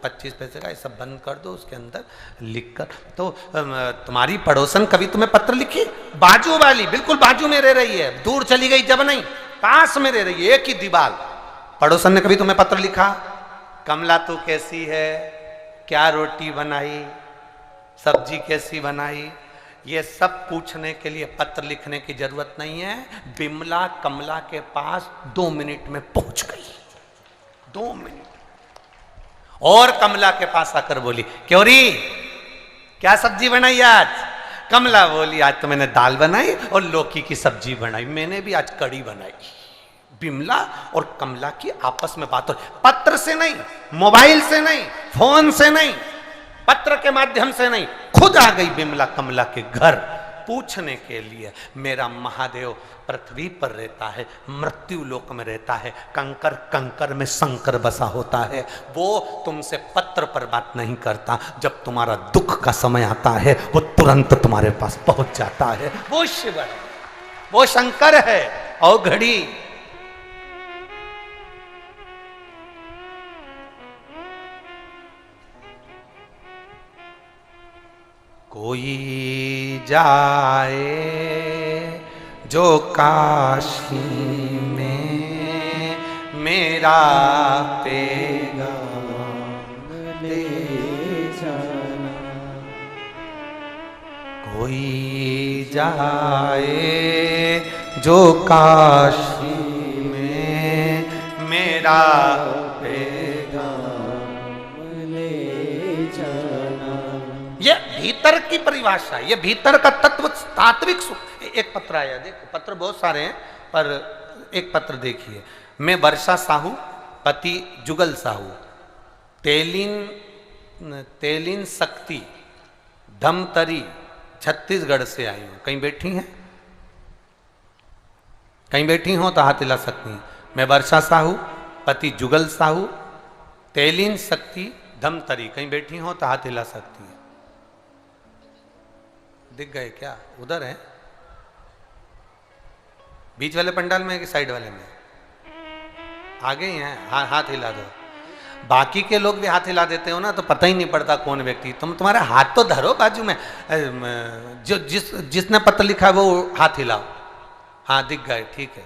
25 पैसे का, ऐसा बंद कर दो, उसके अंदर लिख कर। तो तुम्हारी पड़ोसन कभी तुम्हें पत्र लिखी? बाजू वाली बिल्कुल बाजू में रह रही है, दूर चली गई जब नहीं, पास में रह रही है, एक ही दीवार। पड़ोसन ने कभी तुम्हें पत्र लिखा? कमला तू कैसी है, क्या रोटी बनाई, सब्जी कैसी बनाई? ये सब पूछने के लिए पत्र लिखने की जरूरत नहीं है। बिमला कमला के पास 2 मिनट में पहुंच गई, 2 मिनट। और कमला के पास आकर बोली, क्योरी क्या सब्जी बनाई आज? कमला बोली, आज तो मैंने दाल बनाई और लौकी की सब्जी बनाई, मैंने भी आज कड़ी बनाई। बिमला और कमला की आपस में बात हो, पत्र से नहीं, मोबाइल से नहीं, फोन से नहीं, पत्र के माध्यम से नहीं, खुद आ गई बिमला कमला के घर पूछने के लिए। मेरा महादेव पृथ्वी पर रहता है, मृत्यु लोक में रहता है, कंकर कंकर में शंकर बसा होता है। वो तुमसे पत्र पर बात नहीं करता, जब तुम्हारा दुख का समय आता है वो तुरंत तुम्हारे पास पहुंच जाता है। वो शिव है, वो शंकर है। और घड़ी कोई जाए जो काशी में मेरा पैगाम ले जाना, कोई जाए जो काशी में मेरा ये भीतर की परिभाषा, ये भीतर का तत्व, तात्विक सुख। एक पत्र आया, देखो पत्र बहुत सारे हैं पर एक पत्र देखिए। मैं वर्षा साहू पति जुगल साहू तेलिन शक्ति धमतरी छत्तीसगढ़ से आई हूँ। कहीं बैठी हैं? कहीं बैठी हो तो हाथ हिला सकती हैं। मैं वर्षा साहू पति जुगल साहू तेलिन शक्ति धमतरी, कहीं बैठी हो तो हाथ हिला सकती हैं। दिख गए क्या? उधर है बीच वाले पंडाल में कि साइड वाले में? आगे ही हैं, हाथ हिला दो। बाकी के लोग भी हाथ हिला देते हो ना तो पता ही नहीं पड़ता कौन व्यक्ति। तुम्हारा हाथ तो धरो बाजू में, जो जिसने पत्र लिखा है वो हाथ हिलाओ। हाँ दिख गए, ठीक है।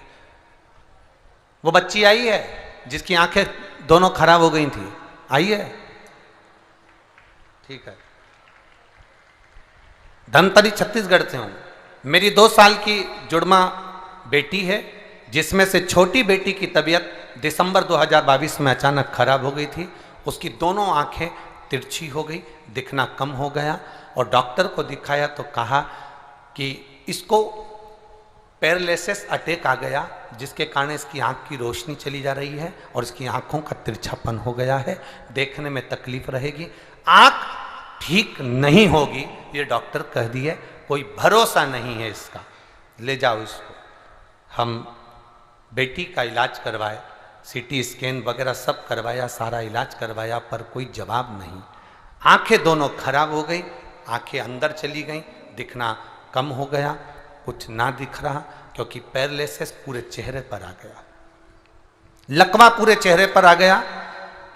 वो बच्ची आई है जिसकी आंखें दोनों खराब हो गई थी, आई है, ठीक है। धमतरी छत्तीसगढ़ से हूँ। मेरी 2 साल की जुड़मा बेटी है, जिसमें से छोटी बेटी की तबीयत दिसंबर 2022 में अचानक खराब हो गई थी। उसकी दोनों आंखें तिरछी हो गई, दिखना कम हो गया और डॉक्टर को दिखाया तो कहा कि इसको पैरालिसिस अटैक आ गया, जिसके कारण इसकी आंख की रोशनी चली जा रही है और इसकी आंखों का तिरछापन हो गया है, देखने में तकलीफ रहेगी, आंख ठीक नहीं होगी, ये डॉक्टर कह दिए। कोई भरोसा नहीं है इसका, ले जाओ इसको। हम बेटी का इलाज करवाए, सीटी स्कैन वगैरह सब करवाया, सारा इलाज करवाया, पर कोई जवाब नहीं। आंखें दोनों खराब हो गई, आंखें अंदर चली गई, दिखना कम हो गया, कुछ ना दिख रहा, क्योंकि पैरालिसिस पूरे चेहरे पर आ गया, लकवा पूरे चेहरे पर आ गया।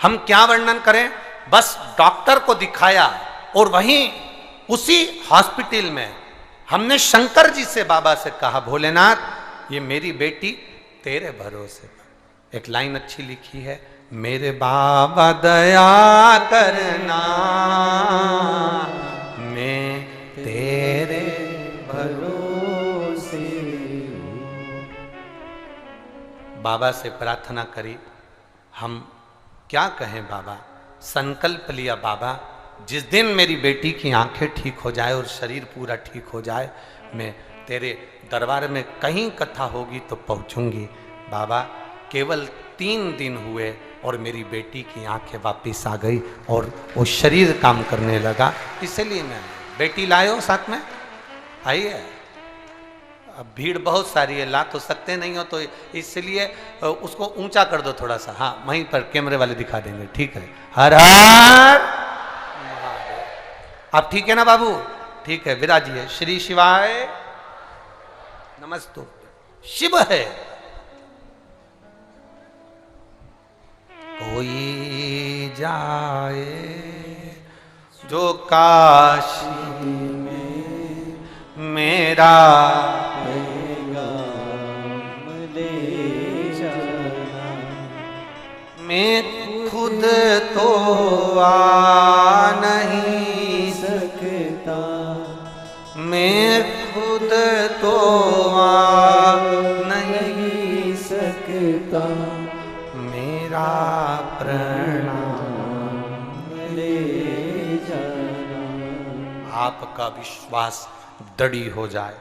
हम क्या वर्णन करें, बस डॉक्टर को दिखाया और वहीं उसी हॉस्पिटल में हमने शंकर जी से, बाबा से कहा, भोलेनाथ ये मेरी बेटी तेरे भरोसे पर। एक लाइन अच्छी लिखी है, मेरे बाबा दया करना, मैं तेरे भरोसे। बाबा से प्रार्थना करी, हम क्या कहें बाबा, संकल्प लिया बाबा जिस दिन मेरी बेटी की आंखें ठीक हो जाए और शरीर पूरा ठीक हो जाए, मैं तेरे दरबार में कहीं कथा होगी तो पहुंचूंगी। बाबा केवल 3 दिन हुए और मेरी बेटी की आंखें वापस आ गई और वो शरीर काम करने लगा, इसलिए मैं बेटी लाए हो साथ में आइए। अब भीड़ बहुत सारी है, ला तो सकते नहीं हो तो इसलिए उसको ऊंचा कर दो थोड़ा सा, हाँ वहीं पर कैमरे वाले दिखा देंगे, ठीक है। हर हर अब ठीक है ना बाबू, ठीक है विराजिए। श्री शिवाय नमस्तु। शिव है कोई जाए जो काशी में मेरा मैं खुद तो आ नहीं सकता, मैं खुद तो आ नहीं सकता, मेरा प्रणाम ले जाना। आपका विश्वास दृढ़ हो जाए,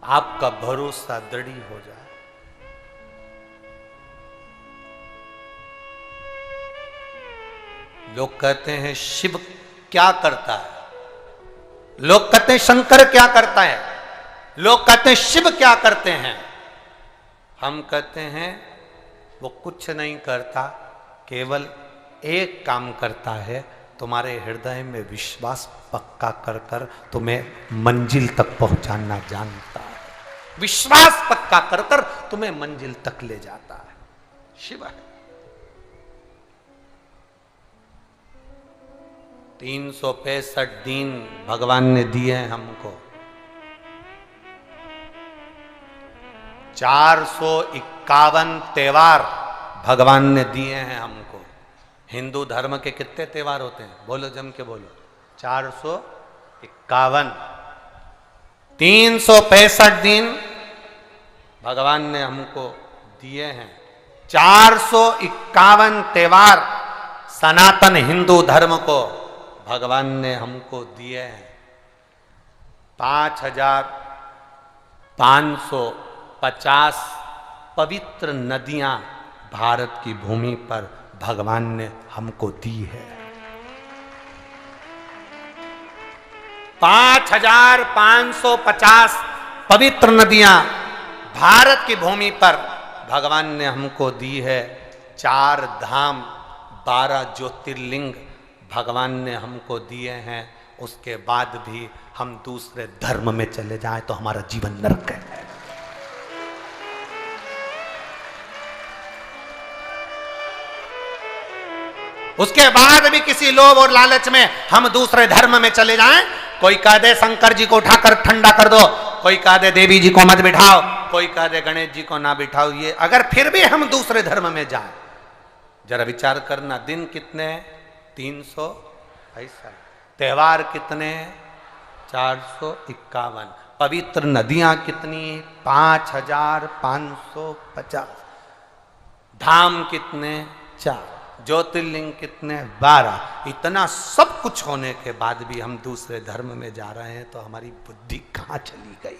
आपका भरोसा दृढ़ हो जाए। लोग कहते हैं शिव क्या करता है, लोग कहते हैं शंकर क्या करता है, लोग कहते हैं शिव क्या करते हैं। हम कहते हैं वो कुछ नहीं करता, केवल एक काम करता है, तुम्हारे हृदय में विश्वास पक्का कर कर तुम्हें मंजिल तक पहुंचाना जानता है। विश्वास पक्का कर कर तुम्हें मंजिल तक ले जाता है, शिव है। 365 दिन भगवान ने दिए हैं हमको, 451 त्योहार भगवान ने दिए हैं हमको। हिंदू धर्म के कितने त्योहार होते हैं, बोलो जम के बोलो, 451। 365 दिन भगवान ने हमको दिए हैं, 451 त्योहार सनातन हिंदू धर्म को भगवान ने हमको दिए हैं। 5550 पवित्र नदियां भारत की भूमि पर भगवान ने हमको दी है। 5550 पवित्र नदियां भारत की भूमि पर भगवान ने हमको दी है। 4 धाम 12 ज्योतिर्लिंग भगवान ने हमको दिए हैं। उसके बाद भी हम दूसरे धर्म में चले जाएं तो हमारा जीवन नरक है। उसके बाद भी किसी लोभ और लालच में हम दूसरे धर्म में चले जाएं, कोई कह दे शंकर जी को उठाकर ठंडा कर दो, कोई कह दे देवी जी को मत बिठाओ, कोई कह दे गणेश जी को ना बिठाओ, ये अगर फिर भी हम दूसरे धर्म में जाएं, जरा विचार करना, दिन कितने 300 ऐसा, त्योहार कितने 451, पवित्र नदियां कितनी 5550, धाम कितने 4, ज्योतिर्लिंग कितने 12। इतना सब कुछ होने के बाद भी हम दूसरे धर्म में जा रहे हैं तो हमारी बुद्धि कहां चली गई।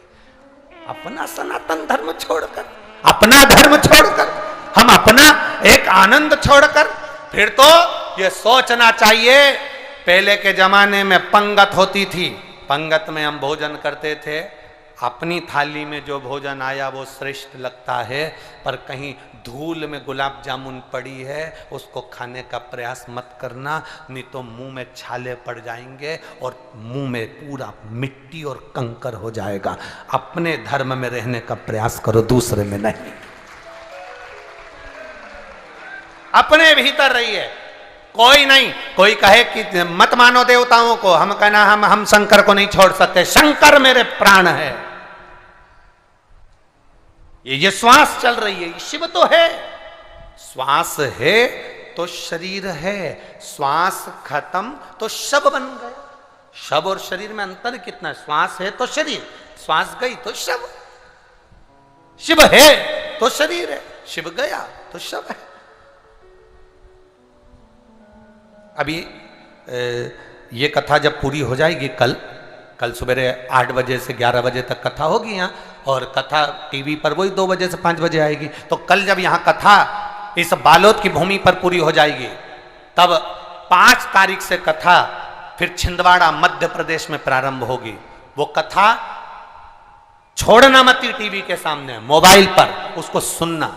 अपना सनातन धर्म छोड़कर, अपना धर्म छोड़कर, हम अपना एक आनंद छोड़कर, फिर तो ये सोचना चाहिए। पहले के जमाने में पंगत होती थी, पंगत में हम भोजन करते थे, अपनी थाली में जो भोजन आया वो श्रेष्ठ लगता है, पर कहीं धूल में गुलाब जामुन पड़ी है उसको खाने का प्रयास मत करना, नहीं तो मुंह में छाले पड़ जाएंगे और मुंह में पूरा मिट्टी और कंकर हो जाएगा। अपने धर्म में रहने का प्रयास करो, दूसरे में नहीं। अपने भीतर रहिए, कोई नहीं, कोई कहे कि मत मानो देवताओं को, हम कहना हम शंकर को नहीं छोड़ सकते, शंकर मेरे प्राण है, ये श्वास चल रही है, शिव तो है, श्वास है तो शरीर है, श्वास खत्म तो शव बन गए। शव और शरीर में अंतर कितना है? श्वास है तो शरीर, श्वास गई तो शव। शिव है तो शरीर है, शिव गया तो शव है। अभी ये कथा जब पूरी हो जाएगी, कल सुबह 8 बजे से 11 बजे तक कथा होगी यहाँ, और कथा टीवी पर वही 2 बजे से 5 बजे आएगी। तो कल जब यहाँ कथा इस बालोद की भूमि पर पूरी हो जाएगी, तब 5 तारीख से कथा फिर छिंदवाड़ा मध्य प्रदेश में प्रारंभ होगी। वो कथा छोड़ना मत टीवी के सामने, मोबाइल पर उसको सुनना।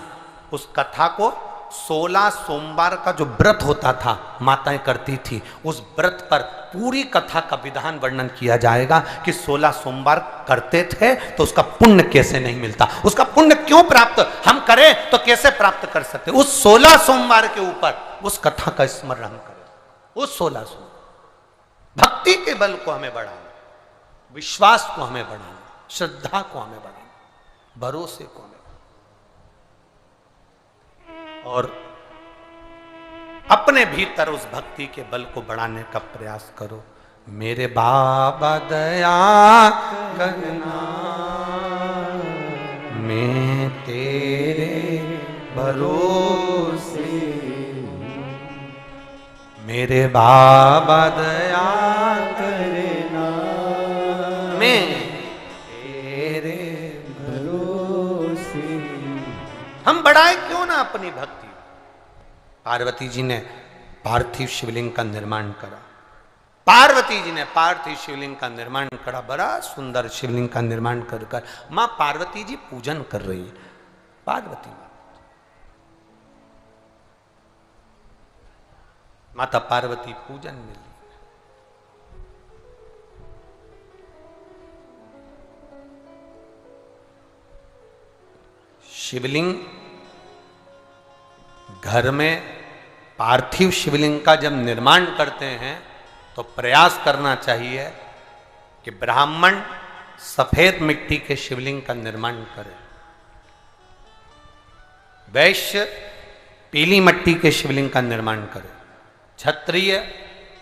उस कथा को 16 सोमवार का जो व्रत होता था माताएं करती थी, उस व्रत पर पूरी कथा का विधान वर्णन किया जाएगा कि 16 सोमवार करते थे तो उसका पुण्य कैसे नहीं मिलता, उसका पुण्य क्यों प्राप्त हम करें तो कैसे प्राप्त कर सकते। उस 16 सोमवार के ऊपर उस कथा का स्मरण हम करें। उस 16 सोमवार भक्ति के बल को हमें बढ़ाना, विश्वास को हमें बढ़ाना, श्रद्धा को हमें बढ़ाना, भरोसे को हमें, और अपने भीतर उस भक्ति के बल को बढ़ाने का प्रयास करो। मेरे बाबा दया करना, मैं तेरे भरोसे, मेरे बाबा दया करना, मैं तेरे भरोसे। हम बढ़ाए क्यों ना अपनी भक्ति। पार्वती जी ने पार्थिव शिवलिंग का निर्माण करा, पार्वती जी ने पार्थिव शिवलिंग का निर्माण करा, बड़ा सुंदर शिवलिंग का निर्माण कर कर मां पार्वती जी पूजन कर रही है। पार्वती माता पार्वती पूजन में ली। शिवलिंग घर में पार्थिव शिवलिंग का जब निर्माण करते हैं तो प्रयास करना चाहिए कि ब्राह्मण सफेद मिट्टी के शिवलिंग का निर्माण करे, वैश्य पीली मिट्टी के शिवलिंग का निर्माण करे, क्षत्रिय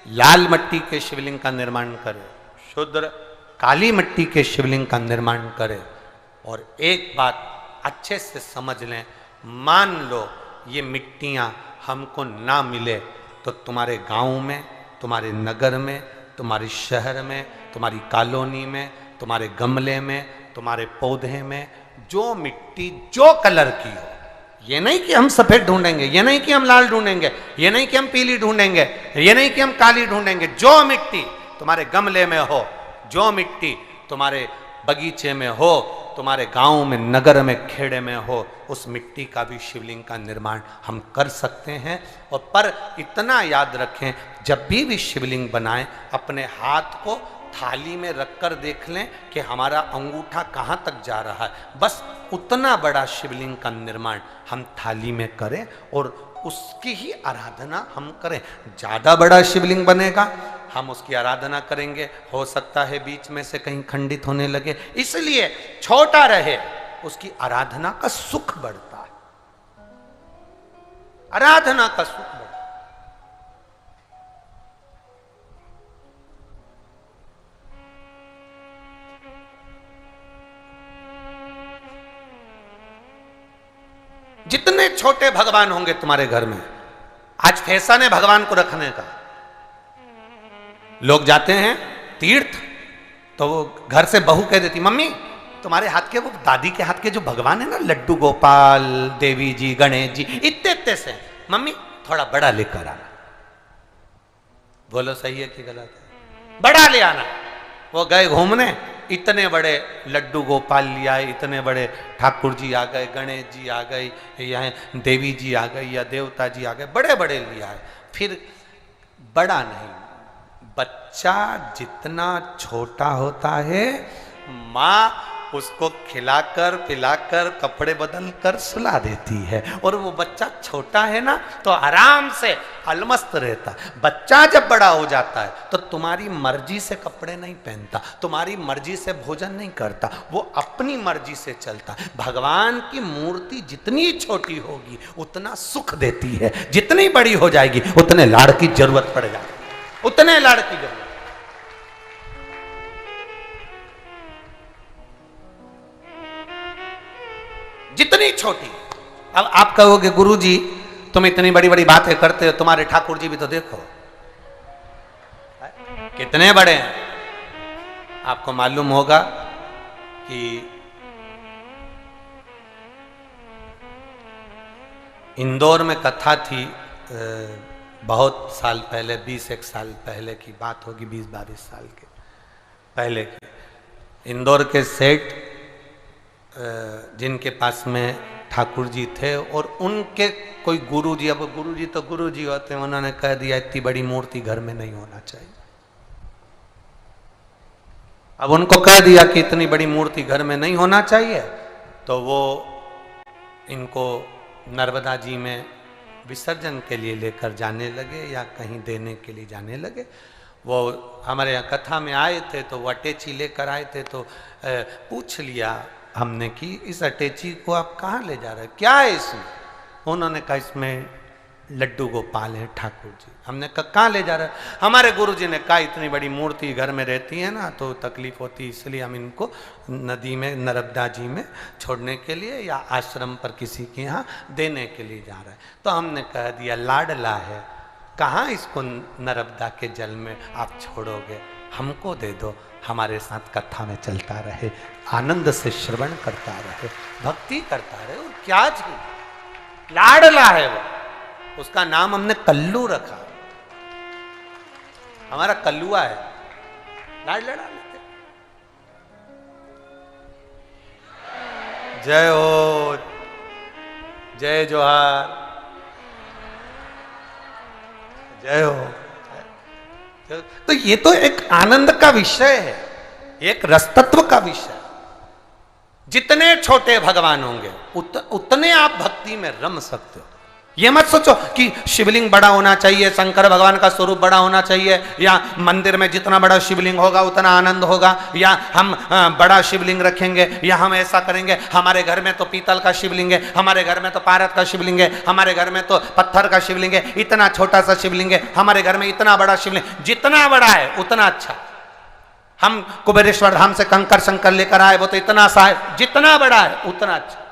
लाल मिट्टी के शिवलिंग का निर्माण करे, शूद्र काली मिट्टी के शिवलिंग का निर्माण करे। और एक बात अच्छे से समझ लें, मान लो ये मिट्टियां हमको ना मिले तो तुम्हारे गांव में, तुम्हारे नगर में, तुम्हारे शहर में, तुम्हारी कॉलोनी में, तुम्हारे गमले में, तुम्हारे पौधे में जो मिट्टी जो कलर की हो, ये नहीं कि हम सफेद ढूंढेंगे, ये नहीं कि हम लाल ढूंढेंगे, ये नहीं कि हम पीली ढूंढेंगे, ये नहीं कि हम काली ढूंढेंगे, जो मिट्टी तुम्हारे गमले में हो, जो मिट्टी तुम्हारे बगीचे में हो, तुम्हारे गांव में, नगर में, खेड़े में हो, उस मिट्टी का भी शिवलिंग का निर्माण हम कर सकते हैं। और पर इतना याद रखें, जब भी शिवलिंग बनाएं अपने हाथ को थाली में रखकर देख लें कि हमारा अंगूठा कहाँ तक जा रहा है। बस उतना बड़ा शिवलिंग का निर्माण हम थाली में करें और उसकी ही आराधना हम करें। ज़्यादा बड़ा शिवलिंग बनेगा, हम उसकी आराधना करेंगे, हो सकता है बीच में से कहीं खंडित होने लगे, इसलिए छोटा रहे, उसकी आराधना का सुख बढ़ता है, आराधना का सुख बढ़ता है। जितने छोटे भगवान होंगे तुम्हारे घर में, आज फैशन है भगवान को रखने का। लोग जाते हैं तीर्थ तो वो घर से बहू कह देती, मम्मी तुम्हारे हाथ के, वो दादी के हाथ के जो भगवान है ना, लड्डू गोपाल, देवी जी, गणेश जी, इतने इतने से, मम्मी थोड़ा बड़ा लेकर आना। बोलो सही है कि गलत है? बड़ा ले आना। वो गए घूमने, इतने बड़े लड्डू गोपाल ले आए, इतने बड़े ठाकुर जी आ गए, गणेश जी आ गए, यहाँ देवी जी आ गई या देवता जी आ गए, बड़े बड़े ले आए। फिर बड़ा नहीं, बच्चा जितना छोटा होता है माँ उसको खिलाकर पिलाकर कपड़े बदल कर सुला देती है। और वो बच्चा छोटा है ना, तो आराम से अलमस्त रहता। बच्चा जब बड़ा हो जाता है तो तुम्हारी मर्जी से कपड़े नहीं पहनता, तुम्हारी मर्जी से भोजन नहीं करता, वो अपनी मर्जी से चलता। भगवान की मूर्ति जितनी छोटी होगी उतना सुख देती है, जितनी बड़ी हो जाएगी उतने लाड़ की जरूरत पड़ जाएगी, उतने लाड़ की जरूरत। जितनी छोटी। अब आप कहोगे गुरुजी तुम इतनी बड़ी बड़ी बातें करते हो, तुम्हारे ठाकुर जी भी तो देखो कितने बड़े हैं। आपको मालूम होगा कि इंदौर में कथा थी, बहुत साल पहले, 20-1 साल पहले की बात होगी, 20-22 साल के पहले की। इंदौर के सेठ जिनके पास में ठाकुर जी थे और उनके कोई गुरु जी, अब गुरु जी तो गुरु जी होते हैं, उन्होंने कह दिया इतनी बड़ी मूर्ति घर में नहीं होना चाहिए। अब उनको कह दिया कि इतनी बड़ी मूर्ति घर में नहीं होना चाहिए, तो वो इनको नर्मदा जी में विसर्जन के लिए लेकर जाने लगे या कहीं देने के लिए जाने लगे। वो हमारे यहाँ कथा में आए थे तो वो अटैची लेकर आए थे, तो पूछ लिया हमने कि इस अटैची को आप कहाँ ले जा रहे हैं, क्या है इसमें? उन्होंने कहा इसमें लड्डू गोपाल है ठाकुर जी। हमने कहा कहाँ ले जा रहे हैं? हमारे गुरु जी ने कहा इतनी बड़ी मूर्ति घर में रहती है ना तो तकलीफ होती, इसलिए हम इनको नदी में, नर्मदा जी में छोड़ने के लिए या आश्रम पर किसी के यहाँ देने के लिए जा रहे हैं। तो हमने कह दिया लाडला है, कहाँ इसको नर्मदा के जल में आप छोड़ोगे, हमको दे दो, हमारे साथ कथा में चलता रहे, आनंद से श्रवण करता रहे, भक्ति करता रहे। और क्या जी लाडला है वो, उसका नाम हमने कल्लू रखा, हमारा कल्लुआ है, लाडला लेते। जय हो, जय जोहार, जय हो। तो ये तो एक आनंद का विषय है, एक रसतत्व का विषय। जितने छोटे भगवान होंगे उतने आप भक्ति में रम सकते हो। ये मत सोचो कि शिवलिंग बड़ा होना चाहिए, शंकर भगवान का स्वरूप बड़ा होना चाहिए, या मंदिर में जितना बड़ा शिवलिंग होगा उतना आनंद होगा, या हम बड़ा शिवलिंग रखेंगे, या हम ऐसा करेंगे। हमारे घर में तो पीतल का शिवलिंग है, हमारे घर में तो पारद का शिवलिंग है, हमारे घर में तो पत्थर का शिवलिंग है, इतना छोटा सा शिवलिंग है, हमारे घर में इतना बड़ा शिवलिंग। जितना बड़ा है उतना अच्छा। हम कुबेरेश्वर धाम से कंकर शंकर लेकर आए, वो तो इतना सा है, जितना बड़ा है उतना अच्छा।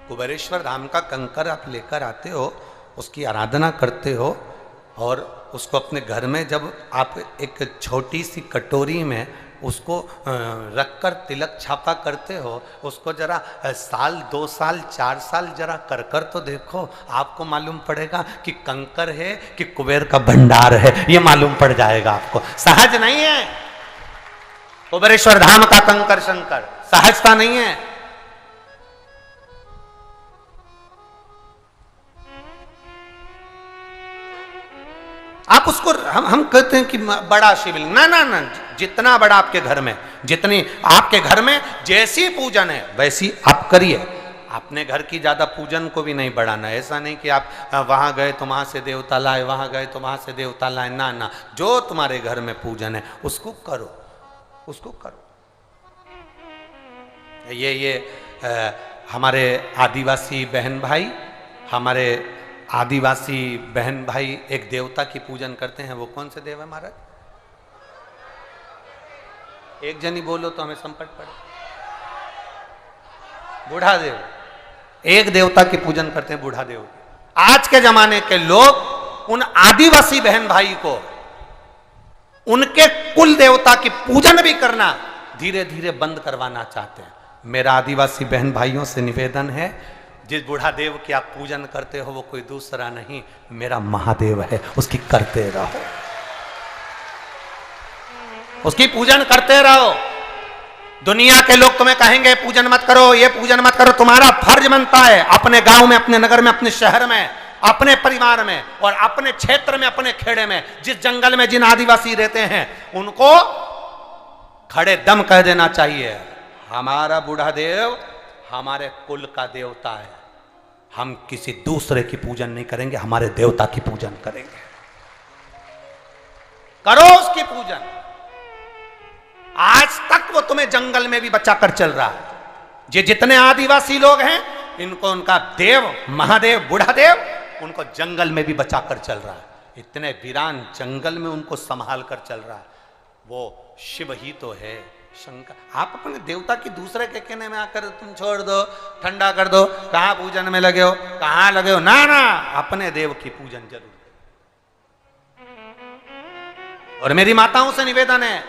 कुबेरेश्वर धाम का कंकर आप लेकर आते हो, उसकी आराधना करते हो, और उसको अपने घर में जब आप एक छोटी सी कटोरी में उसको रखकर तिलक छापा करते हो, उसको जरा 1 साल 2 साल 4 साल जरा कर कर तो देखो, आपको मालूम पड़ेगा कि कंकर है कि कुबेर का भंडार है, ये मालूम पड़ जाएगा आपको। सहज नहीं है कुबेरेश्वर धाम का कंकर शंकर, सहजता नहीं है। आप उसको हम कहते हैं कि बड़ा शिवलिंग, ना ना ना, जितना बड़ा आपके घर में, जितनी आपके घर में जैसी पूजन है वैसी आप करिए। अपने घर की ज्यादा पूजन को भी नहीं बढ़ाना। ऐसा नहीं कि आप वहां गए तो वहां से देवता लाए, वहां गए तो वहां से देवता लाए, ना ना, जो तुम्हारे घर में पूजन है उसको करो, उसको करो। ये हमारे आदिवासी बहन भाई, हमारे आदिवासी बहन भाई एक देवता की पूजन करते हैं। वो कौन से देव है महाराज? एक जनी बोलो तो हमें संकट पड़े। बूढ़ा देव। एक देवता की पूजन करते हैं, बूढ़ा देव। आज के जमाने के लोग उन आदिवासी बहन भाई को, उनके कुल देवता की पूजन भी करना धीरे धीरे बंद करवाना चाहते हैं। मेरा आदिवासी बहन भाइयों से निवेदन है, जिस बूढ़ा देव की आप पूजन करते हो वो कोई दूसरा नहीं, मेरा महादेव है, उसकी करते रहो, उसकी पूजन करते रहो। दुनिया के लोग तुम्हें कहेंगे पूजन मत करो, ये पूजन मत करो, तुम्हारा फर्ज बनता है अपने गांव में, अपने नगर में, अपने शहर में अपने परिवार में और अपने क्षेत्र में, अपने खेड़े में, जिस जंगल में जिन आदिवासी रहते हैं, उनको खड़े दम कह देना चाहिए, हमारा बूढ़ा देव हमारे कुल का देवता है, हम किसी दूसरे की पूजन नहीं करेंगे, हमारे देवता की पूजन करेंगे। करो उसकी पूजन। आज तक वो तुम्हें जंगल में भी बचाकर चल रहा है। ये जितने आदिवासी लोग हैं, इनको उनका देव, महादेव, बूढ़ा देव, उनको जंगल में भी बचाकर चल रहा है। इतने वीरान जंगल में उनको संभाल कर चल रहा है। वो शिव ही तो है, शंकर। आप अपने देवता की दूसरे के कहने में आकर तुम छोड़ दो, ठंडा कर दो, कहां पूजन में लगे हो, कहां लगे हो, ना ना, अपने देव की पूजन जरूर। और मेरी माताओं से निवेदन है,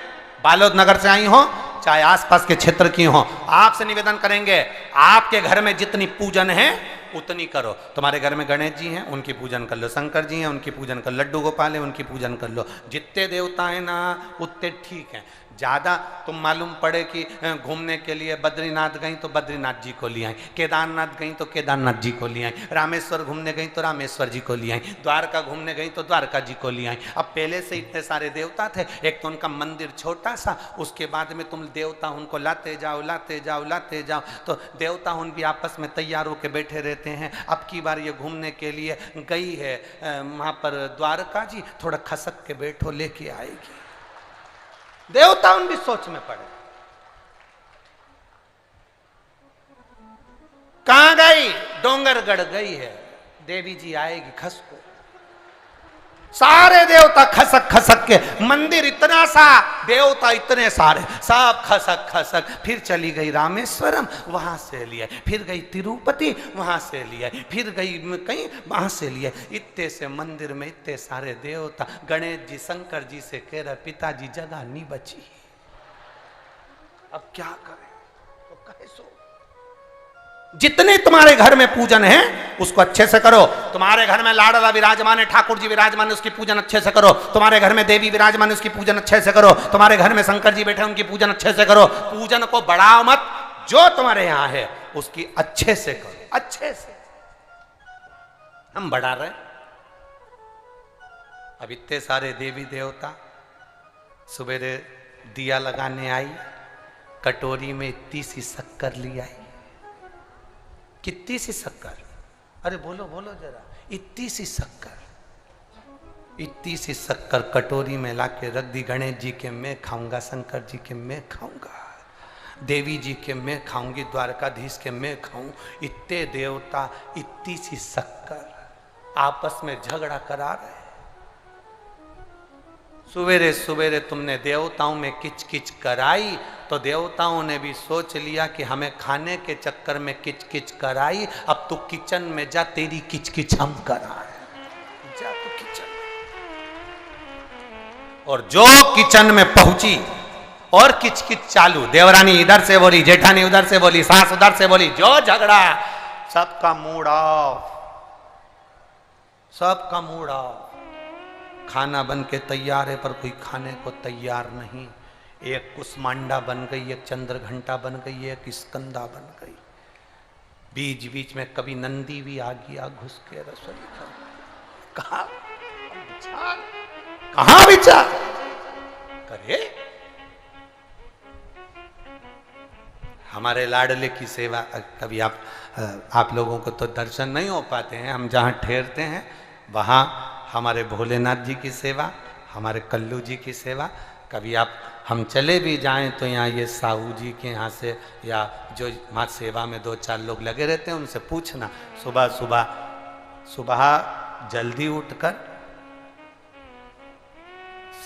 बालोद नगर से आई हो चाहे आसपास के क्षेत्र की हो, आपसे निवेदन करेंगे, आपके घर में जितनी पूजन है उतनी करो। तुम्हारे घर में गणेश जी हैं, उनकी पूजन कर लो, शंकर जी हैं, उनकी पूजन कर लो, लड्डू गोपाल है, उनकी पूजन कर लो। जितने देवता हैं ना उतने ठीक हैं। ज़्यादा तुम मालूम पड़े कि घूमने के लिए बद्रीनाथ गई तो बद्रीनाथ जी को ले आई, केदारनाथ गई तो केदारनाथ जी को ले आई, रामेश्वर घूमने गई तो रामेश्वर जी को ले आई, द्वारका घूमने गई तो द्वारका जी को ले आई। अब पहले से इतने सारे देवता थे, एक तो उनका मंदिर छोटा सा, उसके बाद में तुम देवता उनको लाते जाओ लाते जाओ लाते जाओ, तो देवता उन भी आपस में तैयार होकर बैठे रहते हैं। अब की बार ये घूमने के लिए गई है वहाँ पर द्वारका जी, थोड़ा खसक के बैठो, लेके आएगी। देवता उन भी सोच में पड़े, कहां गई, डोंगरगढ़ गई है, देवी जी आएगी खसको। सारे देवता खसक खसक के, मंदिर इतना सा, देवता इतने सारे, सब खसक खसक। फिर चली गई रामेश्वरम, वहां से लिए, फिर गई तिरुपति, वहां से लिए, फिर गई कहीं, वहां से लिए। इतने से मंदिर में इतने सारे देवता, गणेश जी, शंकर जी से कह रहे पिताजी जगह नहीं बची, अब क्या करें, तो कहे सो। जितने तुम्हारे घर में पूजन है उसको अच्छे से करो। तुम्हारे घर में लाडला विराजमान है, ठाकुर जी विराजमान है, उसकी पूजन अच्छे से करो। तुम्हारे घर में देवी विराजमान है, उसकी पूजन अच्छे से करो। तुम्हारे घर में शंकर जी बैठे, उनकी पूजन अच्छे से करो। पूजन को बढ़ाओ मत, जो तुम्हारे यहां है उसकी अच्छे से करो, अच्छे से। हम बढ़ा रहे। अब इतने सारे देवी देवता, सवेरे दिया लगाने आई, कटोरी में इतनी सी शक्कर ली आई। कितनी सी शक्कर, अरे बोलो बोलो जरा, इतनी सी शक्कर, इतनी सी शक्कर कटोरी में लाके रख दी। गणेश जी के मैं खाऊंगा, शंकर जी के मैं खाऊंगा, देवी जी के मैं खाऊंगी, द्वारकाधीश के मैं खाऊं। इतने देवता, इतनी सी शक्कर, आपस में झगड़ा करा रहे। सवेरे सवेरे तुमने देवताओं में किच किच कराई, तो देवताओं ने भी सोच लिया कि हमें खाने के चक्कर में किच किच कराई, अब तू किचन में जा, तेरी किच किच हम कराए। जा तो किचन। और जो किचन में पहुंची और किच किच चालू, देवरानी इधर से बोली, जेठानी उधर से बोली, सास उधर से बोली, जो झगड़ा, सबका मूड ऑफ, सबका मूड ऑफ। खाना बन के तैयार है पर कोई खाने को तैयार नहीं। एक कुसमांडा बन गई, एक चंद्रघंटा बन गई, एक स्कंदा बन गई। बीच बीच में कभी नंदी भी आ गया घुस के रसोई घर। कहा विचार, कहां विचार करे। हमारे लाडले की सेवा, कभी आप लोगों को तो दर्शन नहीं हो पाते हैं, हम जहाँ ठहरते हैं वहाँ हमारे भोलेनाथ जी की सेवा, हमारे कल्लू जी की सेवा। कभी हम चले भी जाएं तो यहाँ ये साहू जी के यहाँ से, या जो वहाँ सेवा में 2-4 लोग लगे रहते हैं, उनसे पूछना। सुबह सुबह सुबह जल्दी उठकर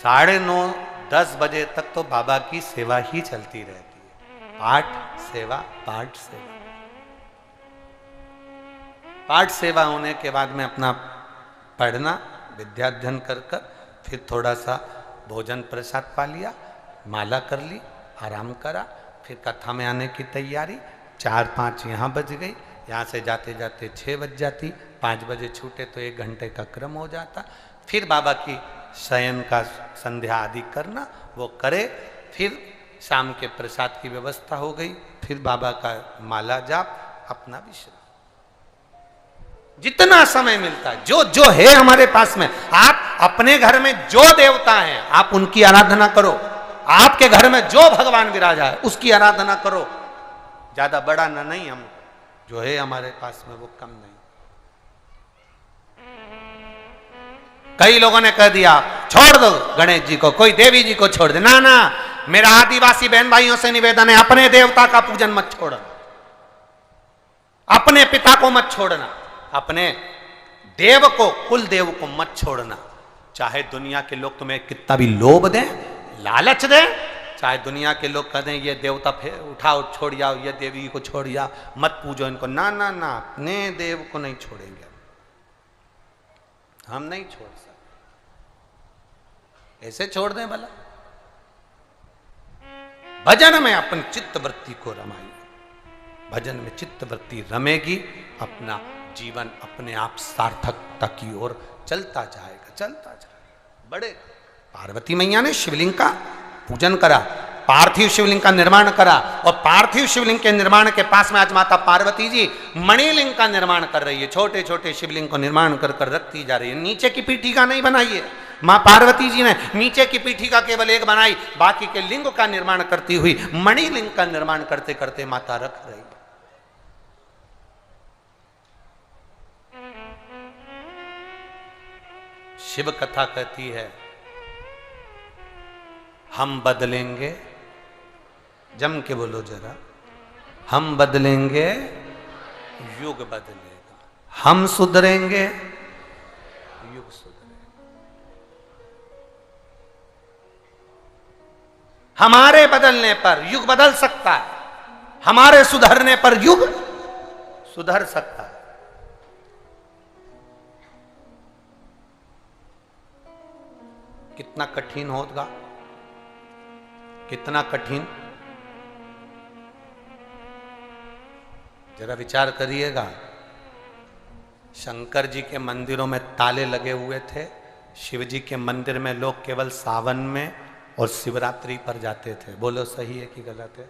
9:30-10 बजे तक तो बाबा की सेवा ही चलती रहती है। पाठ सेवा, पाठ सेवा, पाठ सेवा होने के बाद में अपना पढ़ना, विद्याध्ययन कर फिर थोड़ा सा भोजन प्रसाद पा लिया, माला कर ली, आराम करा, फिर कथा में आने की तैयारी। 4-5 यहाँ बज गई, यहाँ से जाते जाते 6 बज जाती। 5 बजे छूटे तो 1 घंटे का क्रम हो जाता। फिर बाबा की शयन का संध्या आदि करना, वो करे। फिर शाम के प्रसाद की व्यवस्था हो गई, फिर बाबा का माला जाप, अपना विश्राम। जितना समय मिलता है, जो जो है हमारे पास में, आप अपने घर में जो देवता हैं आप उनकी आराधना करो, आपके घर में जो भगवान विराजा है उसकी आराधना करो। ज्यादा बड़ा ना नहीं, हम जो है हमारे पास में वो कम नहीं। कई लोगों ने कह दिया छोड़ दो गणेश जी को, कोई देवी जी को छोड़ दे। ना ना, मेरा आदिवासी बहन भाइयों से निवेदन है, अपने देवता का पूजन मत छोड़ना, अपने पिता को मत छोड़ना, अपने देव को, कुल देव को मत छोड़ना। चाहे दुनिया के लोग तुम्हें कितना भी लोभ दें, लालच दें, चाहे दुनिया के लोग कह दें ये देवता फिर उठाओ छोड़ जाओ, ये देवी को छोड़ जाओ, मत पूजो इनको। ना ना ना, अपने देव को नहीं छोड़ेंगे, हम नहीं छोड़ सकते। ऐसे छोड़ दें भला? भजन में अपन चित्त वृत्ति को रमाइए, भजन में चित्त वृत्ति रमेगी, अपना जीवन अपने आप सार्थकता की ओर चलता जाएगा, चलता जाएगा। बड़े पार्वती मैया ने शिवलिंग का पूजन करा, पार्थिव शिवलिंग का निर्माण करा, और पार्थिव शिवलिंग के निर्माण के पास में आज माता पार्वती जी मणिलिंग का निर्माण कर रही है। छोटे छोटे शिवलिंग को निर्माण कर कर रखती जा रही है। नीचे की पीठिका नहीं बनाई है मां पार्वती जी ने, नीचे की पीठिका केवल एक बनाई, बाकी के लिंग का निर्माण करती हुई मणिलिंग का निर्माण करते करते माता रख रही है। शिव कथा कहती है हम बदलेंगे, जम के बोलो जरा, हम बदलेंगे युग बदलेगा, हम सुधरेंगे युग सुधरेगा। हमारे बदलने पर युग बदल सकता है, हमारे सुधरने पर युग सुधर सकता है। कितना कठिन होगा, कितना कठिन, जरा विचार करिएगा। शंकर जी के मंदिरों में ताले लगे हुए थे, शिव जी के मंदिर में लोग केवल सावन में और शिवरात्रि पर जाते थे। बोलो सही है कि गलत है?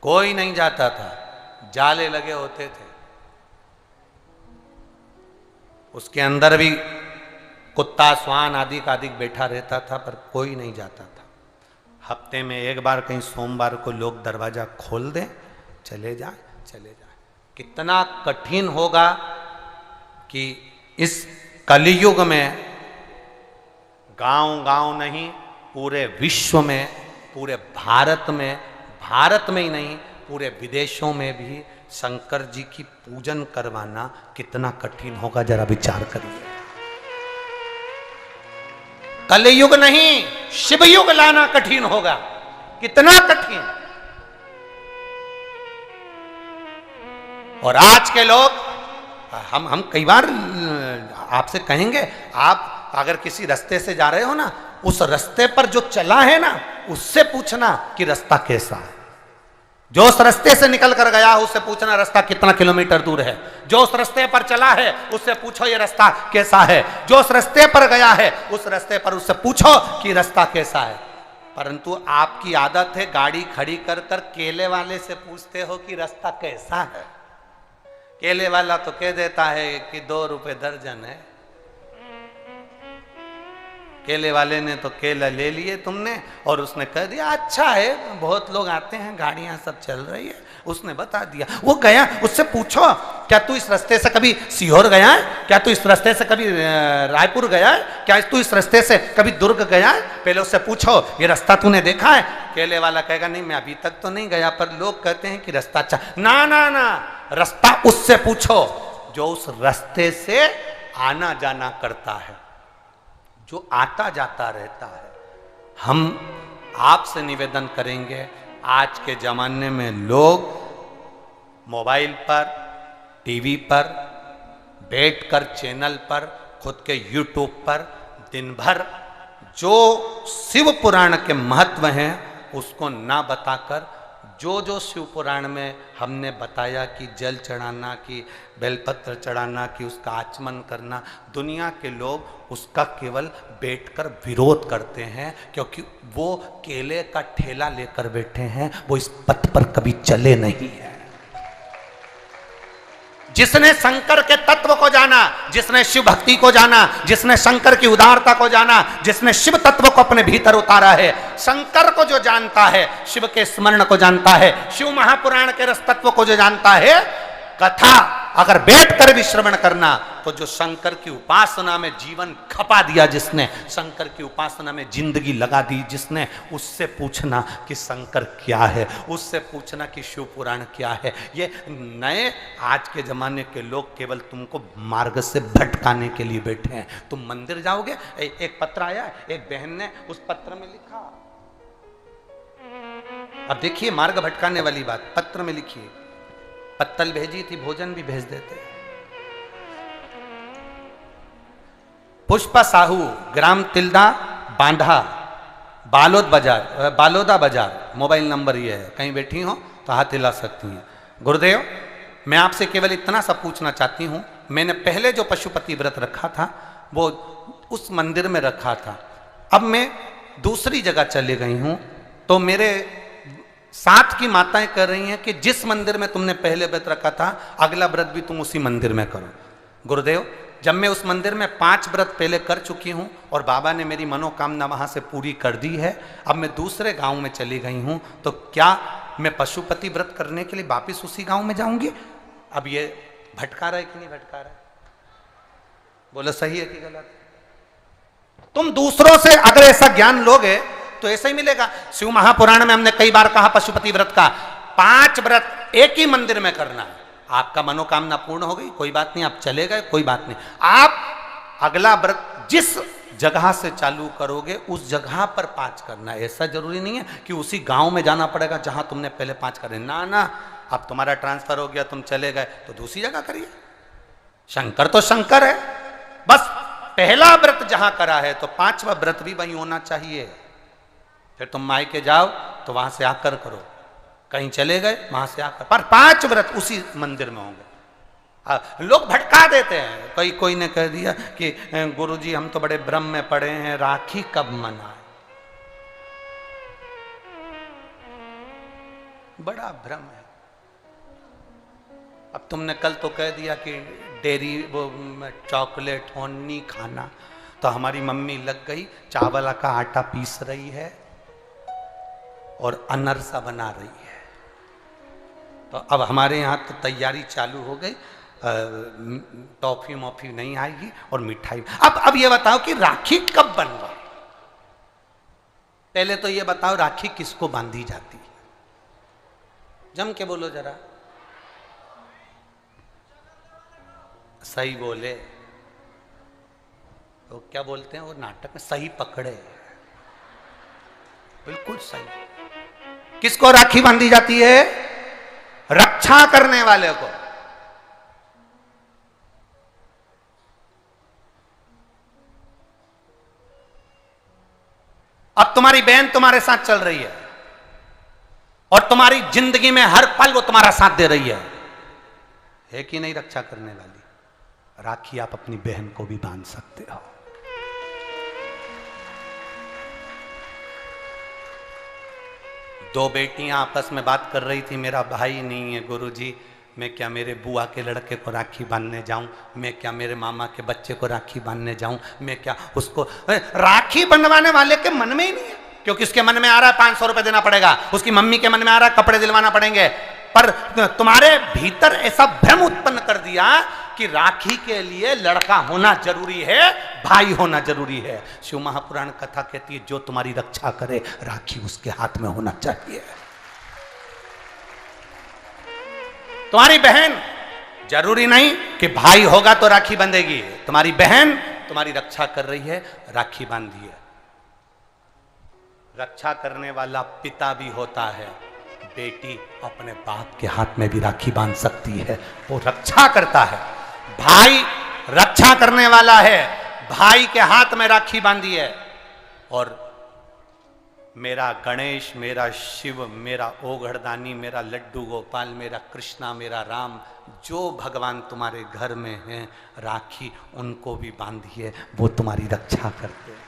कोई नहीं जाता था, जाले लगे होते थे, उसके अंदर भी कुत्ता स्वान आदि का आदि बैठा रहता था, पर कोई नहीं जाता था। हफ्ते में एक बार कहीं सोमवार को लोग दरवाजा खोल दें, चले जाए चले जाए। कितना कठिन होगा कि इस कलयुग में गांव गांव नहीं, पूरे विश्व में, पूरे भारत में ही नहीं पूरे विदेशों में भी शंकर जी की पूजन करवाना कितना कठिन होगा, जरा विचार करिए। कलयुग नहीं, शिवयुग लाना कठिन होगा, कितना कठिन। और आज के लोग, हम कई बार आपसे कहेंगे, आप अगर किसी रास्ते से जा रहे हो ना, उस रास्ते पर जो चला है ना, उससे पूछना कि रास्ता कैसा है। जो उस रास्ते से निकल कर गया उससे पूछना रास्ता कितना किलोमीटर दूर है। जो उस रास्ते पर चला है उससे पूछो ये रास्ता कैसा है। जो उस रास्ते पर गया है उस रास्ते पर उससे पूछो कि रास्ता कैसा है। परंतु आपकी आदत है गाड़ी खड़ी कर कर केले वाले से पूछते हो कि रास्ता कैसा है। केले वाला तो कह देता है कि 2 रुपए दर्जन है। केले वाले ने तो केला ले लिए तुमने और उसने कह दिया अच्छा है, बहुत लोग आते हैं, गाड़ियां सब चल रही है, उसने बता दिया। वो गया, उससे पूछो क्या तू इस रास्ते से कभी सीहोर गया है, क्या तू इस रास्ते से कभी रायपुर गया है, क्या तू इस रास्ते से कभी दुर्ग गया है। पहले उससे पूछो ये रास्ता तूने देखा है। केले वाला कहेगा नहीं मैं अभी तक तो नहीं गया, पर लोग कहते हैं कि रास्ता अच्छा। ना ना ना, रास्ता उससे पूछो जो उस रास्ते से आना जाना करता है, जो आता जाता रहता है। हम आपसे निवेदन करेंगे, आज के ज़माने में लोग मोबाइल पर, टीवी पर बैठकर चैनल पर, खुद के यूट्यूब पर दिन भर जो शिव पुराण के महत्व हैं उसको ना बताकर, जो जो शिव पुराण में हमने बताया कि जल चढ़ाना, कि बेलपत्र चढ़ाना, कि उसका आचमन करना, दुनिया के लोग उसका केवल बैठकर विरोध करते हैं, क्योंकि वो केले का ठेला लेकर बैठे हैं, वो इस पथ पर कभी चले नहीं हैं। जिसने शंकर के तत्व को जाना, जिसने शिव भक्ति को जाना, जिसने शंकर की उदारता को जाना, जिसने शिव तत्व को अपने भीतर उतारा है, शंकर को जो जानता है, शिव के स्मरण को जानता है, शिव महापुराण के रस तत्व को जो जानता है, कथा अगर बैठकर भी श्रवण करना तो जो शंकर की उपासना में जीवन खपा दिया, जिसने शंकर की उपासना में जिंदगी लगा दी, जिसने, उससे पूछना कि शंकर क्या है, उससे पूछना कि शिव पुराण क्या है। ये नए आज के जमाने के लोग केवल तुमको मार्ग से भटकाने के लिए बैठे हैं। तुम मंदिर जाओगे, एक पत्र आया, एक बहन ने उस पत्र में लिखा, अब देखिए मार्ग भटकाने वाली बात, पत्र में लिखिए, पत्तल भेजी थी, भोजन भी भेज देते। पुष्पा साहू, ग्राम तिल्दा, बांधा, बालोदा बाजार, मोबाइल नंबर ये है, कहीं बैठी हो तो हाथ हिला सकती हैं। गुरुदेव, मैं आपसे केवल इतना सा पूछना चाहती हूं, मैंने पहले जो पशुपति व्रत रखा था वो उस मंदिर में रखा था, अब मैं दूसरी जगह चले गई हूं, तो मेरे साथ की माताएं कह रही हैं कि जिस मंदिर में तुमने पहले व्रत रखा था अगला व्रत भी तुम उसी मंदिर में करो। गुरुदेव, जब मैं उस मंदिर में 5 व्रत पहले कर चुकी हूं और बाबा ने मेरी मनोकामना वहां से पूरी कर दी है, अब मैं दूसरे गांव में चली गई हूं, तो क्या मैं पशुपति व्रत करने के लिए वापिस उसी गांव में जाऊंगी? अब ये भटका रहा है कि नहीं भटका रहा है? बोलो सही है कि गलत? तुम दूसरों से अगर ऐसा ज्ञान लोगे तो ऐसा ही मिलेगा। शिव महापुराण में हमने कई बार कहा पशुपति व्रत का 5 व्रत एक ही मंदिर में करना है, आपका मनोकामना पूर्ण हो गई, कोई बात नहीं, आप चले गए, कोई बात नहीं। आप अगला व्रत जिस जगह से चालू करोगे उस जगह पर 5 करना है। ऐसा जरूरी नहीं है कि उसी गांव में जाना पड़ेगा जहां तुमने पहले 5 करे, ना ना, अब तुम्हारा ट्रांसफर हो गया, तुम चले गए तो दूसरी जगह करिए। शंकर तो शंकर है, बस पहला व्रत जहां करा है तो 5वां व्रत भी वहीं होना चाहिए। फिर तुम मायके जाओ तो वहां से आकर करो, कहीं चले गए वहां से आकर, पर 5 व्रत उसी मंदिर में होंगे। लोग भटका देते हैं, कोई ने कह दिया कि गुरुजी हम तो बड़े भ्रम में पड़े हैं, राखी कब मनाए? बड़ा भ्रम है। अब तुमने कल तो कह दिया कि डेयरी वो चॉकलेट नहीं खाना, तो हमारी मम्मी लग गई चावल का आटा पीस रही है और अनरसा बना रही है, तो अब हमारे यहाँ तो तैयारी चालू हो गई, टॉफी मॉफी नहीं आएगी और मिठाई। अब ये बताओ कि राखी कब बनवा? पहले तो ये बताओ राखी किसको बांधी जाती है? जम के बोलो जरा, सही बोले तो क्या बोलते हैं वो नाटक में, सही पकड़े, बिल्कुल सही। किसको राखी बांधी जाती है? रक्षा करने वाले को। अब तुम्हारी बहन तुम्हारे साथ चल रही है और तुम्हारी जिंदगी में हर पल वो तुम्हारा साथ दे रही है कि नहीं रक्षा करने वाली? राखी आप अपनी बहन को भी बांध सकते हो। दो बेटियां आपस में बात कर रही थी, मेरा भाई नहीं है गुरुजी, मैं क्या मेरे बुआ के लड़के को राखी बांधने जाऊं, मैं क्या मेरे मामा के बच्चे को राखी बांधने जाऊं, मैं क्या उसको, राखी बंधवाने वाले के मन में ही नहीं है, क्योंकि उसके मन में आ रहा है 500 रुपए देना पड़ेगा, उसकी मम्मी के मन में आ रहा है कपड़े दिलवाना पड़ेंगे, पर तुम्हारे भीतर ऐसा भ्रम उत्पन्न कर दिया कि राखी के लिए लड़का होना जरूरी है, भाई होना जरूरी है। शिव महापुराण कथा कहती है जो तुम्हारी रक्षा करे राखी उसके हाथ में होना चाहिए। तुम्हारी बहन जरूरी नहीं कि भाई होगा तो राखी बंधेगी, तुम्हारी बहन तुम्हारी रक्षा कर रही है, राखी बांधिए। रक्षा करने वाला पिता भी होता है, बेटी अपने बाप के हाथ में भी राखी बांध सकती है, वो रक्षा करता है। भाई रक्षा करने वाला है, भाई के हाथ में राखी बांधी है। और मेरा गणेश, मेरा शिव, मेरा ओघड़दानी, मेरा लड्डू गोपाल, मेरा कृष्णा, मेरा राम, जो भगवान तुम्हारे घर में हैं, राखी उनको भी बांधिए, वो तुम्हारी रक्षा करते हैं।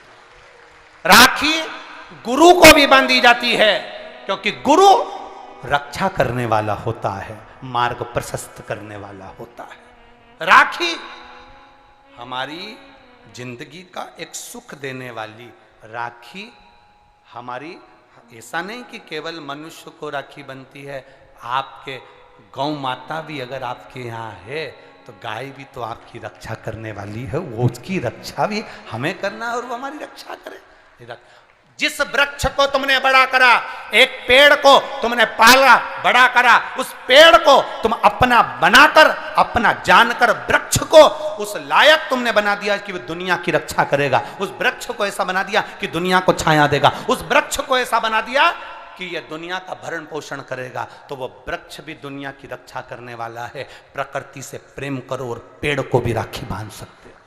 राखी गुरु को भी बांधी जाती है, क्योंकि गुरु रक्षा करने वाला होता है, मार्ग प्रशस्त करने वाला होता है। राखी हमारी जिंदगी का एक सुख देने वाली, राखी हमारी, ऐसा नहीं कि केवल मनुष्य को राखी बनती है, आपके गौ माता भी अगर आपके यहाँ है तो गाय भी तो आपकी रक्षा करने वाली है, वो उसकी रक्षा भी हमें करना है और वो हमारी रक्षा करे। जिस वृक्ष को तुमने बड़ा करा, एक पेड़ को तुमने पाला बड़ा करा, उस पेड़ को तुम अपना बनाकर, अपना जानकर वृक्ष को उस लायक तुमने बना दिया कि वो दुनिया की रक्षा करेगा। उस वृक्ष को ऐसा बना दिया कि दुनिया को छाया देगा। उस वृक्ष को ऐसा बना दिया कि यह दुनिया का भरण पोषण करेगा। तो वो वृक्ष भी दुनिया की रक्षा करने वाला है। प्रकृति से प्रेम करो और पेड़ को भी राखी बांध सकते हो।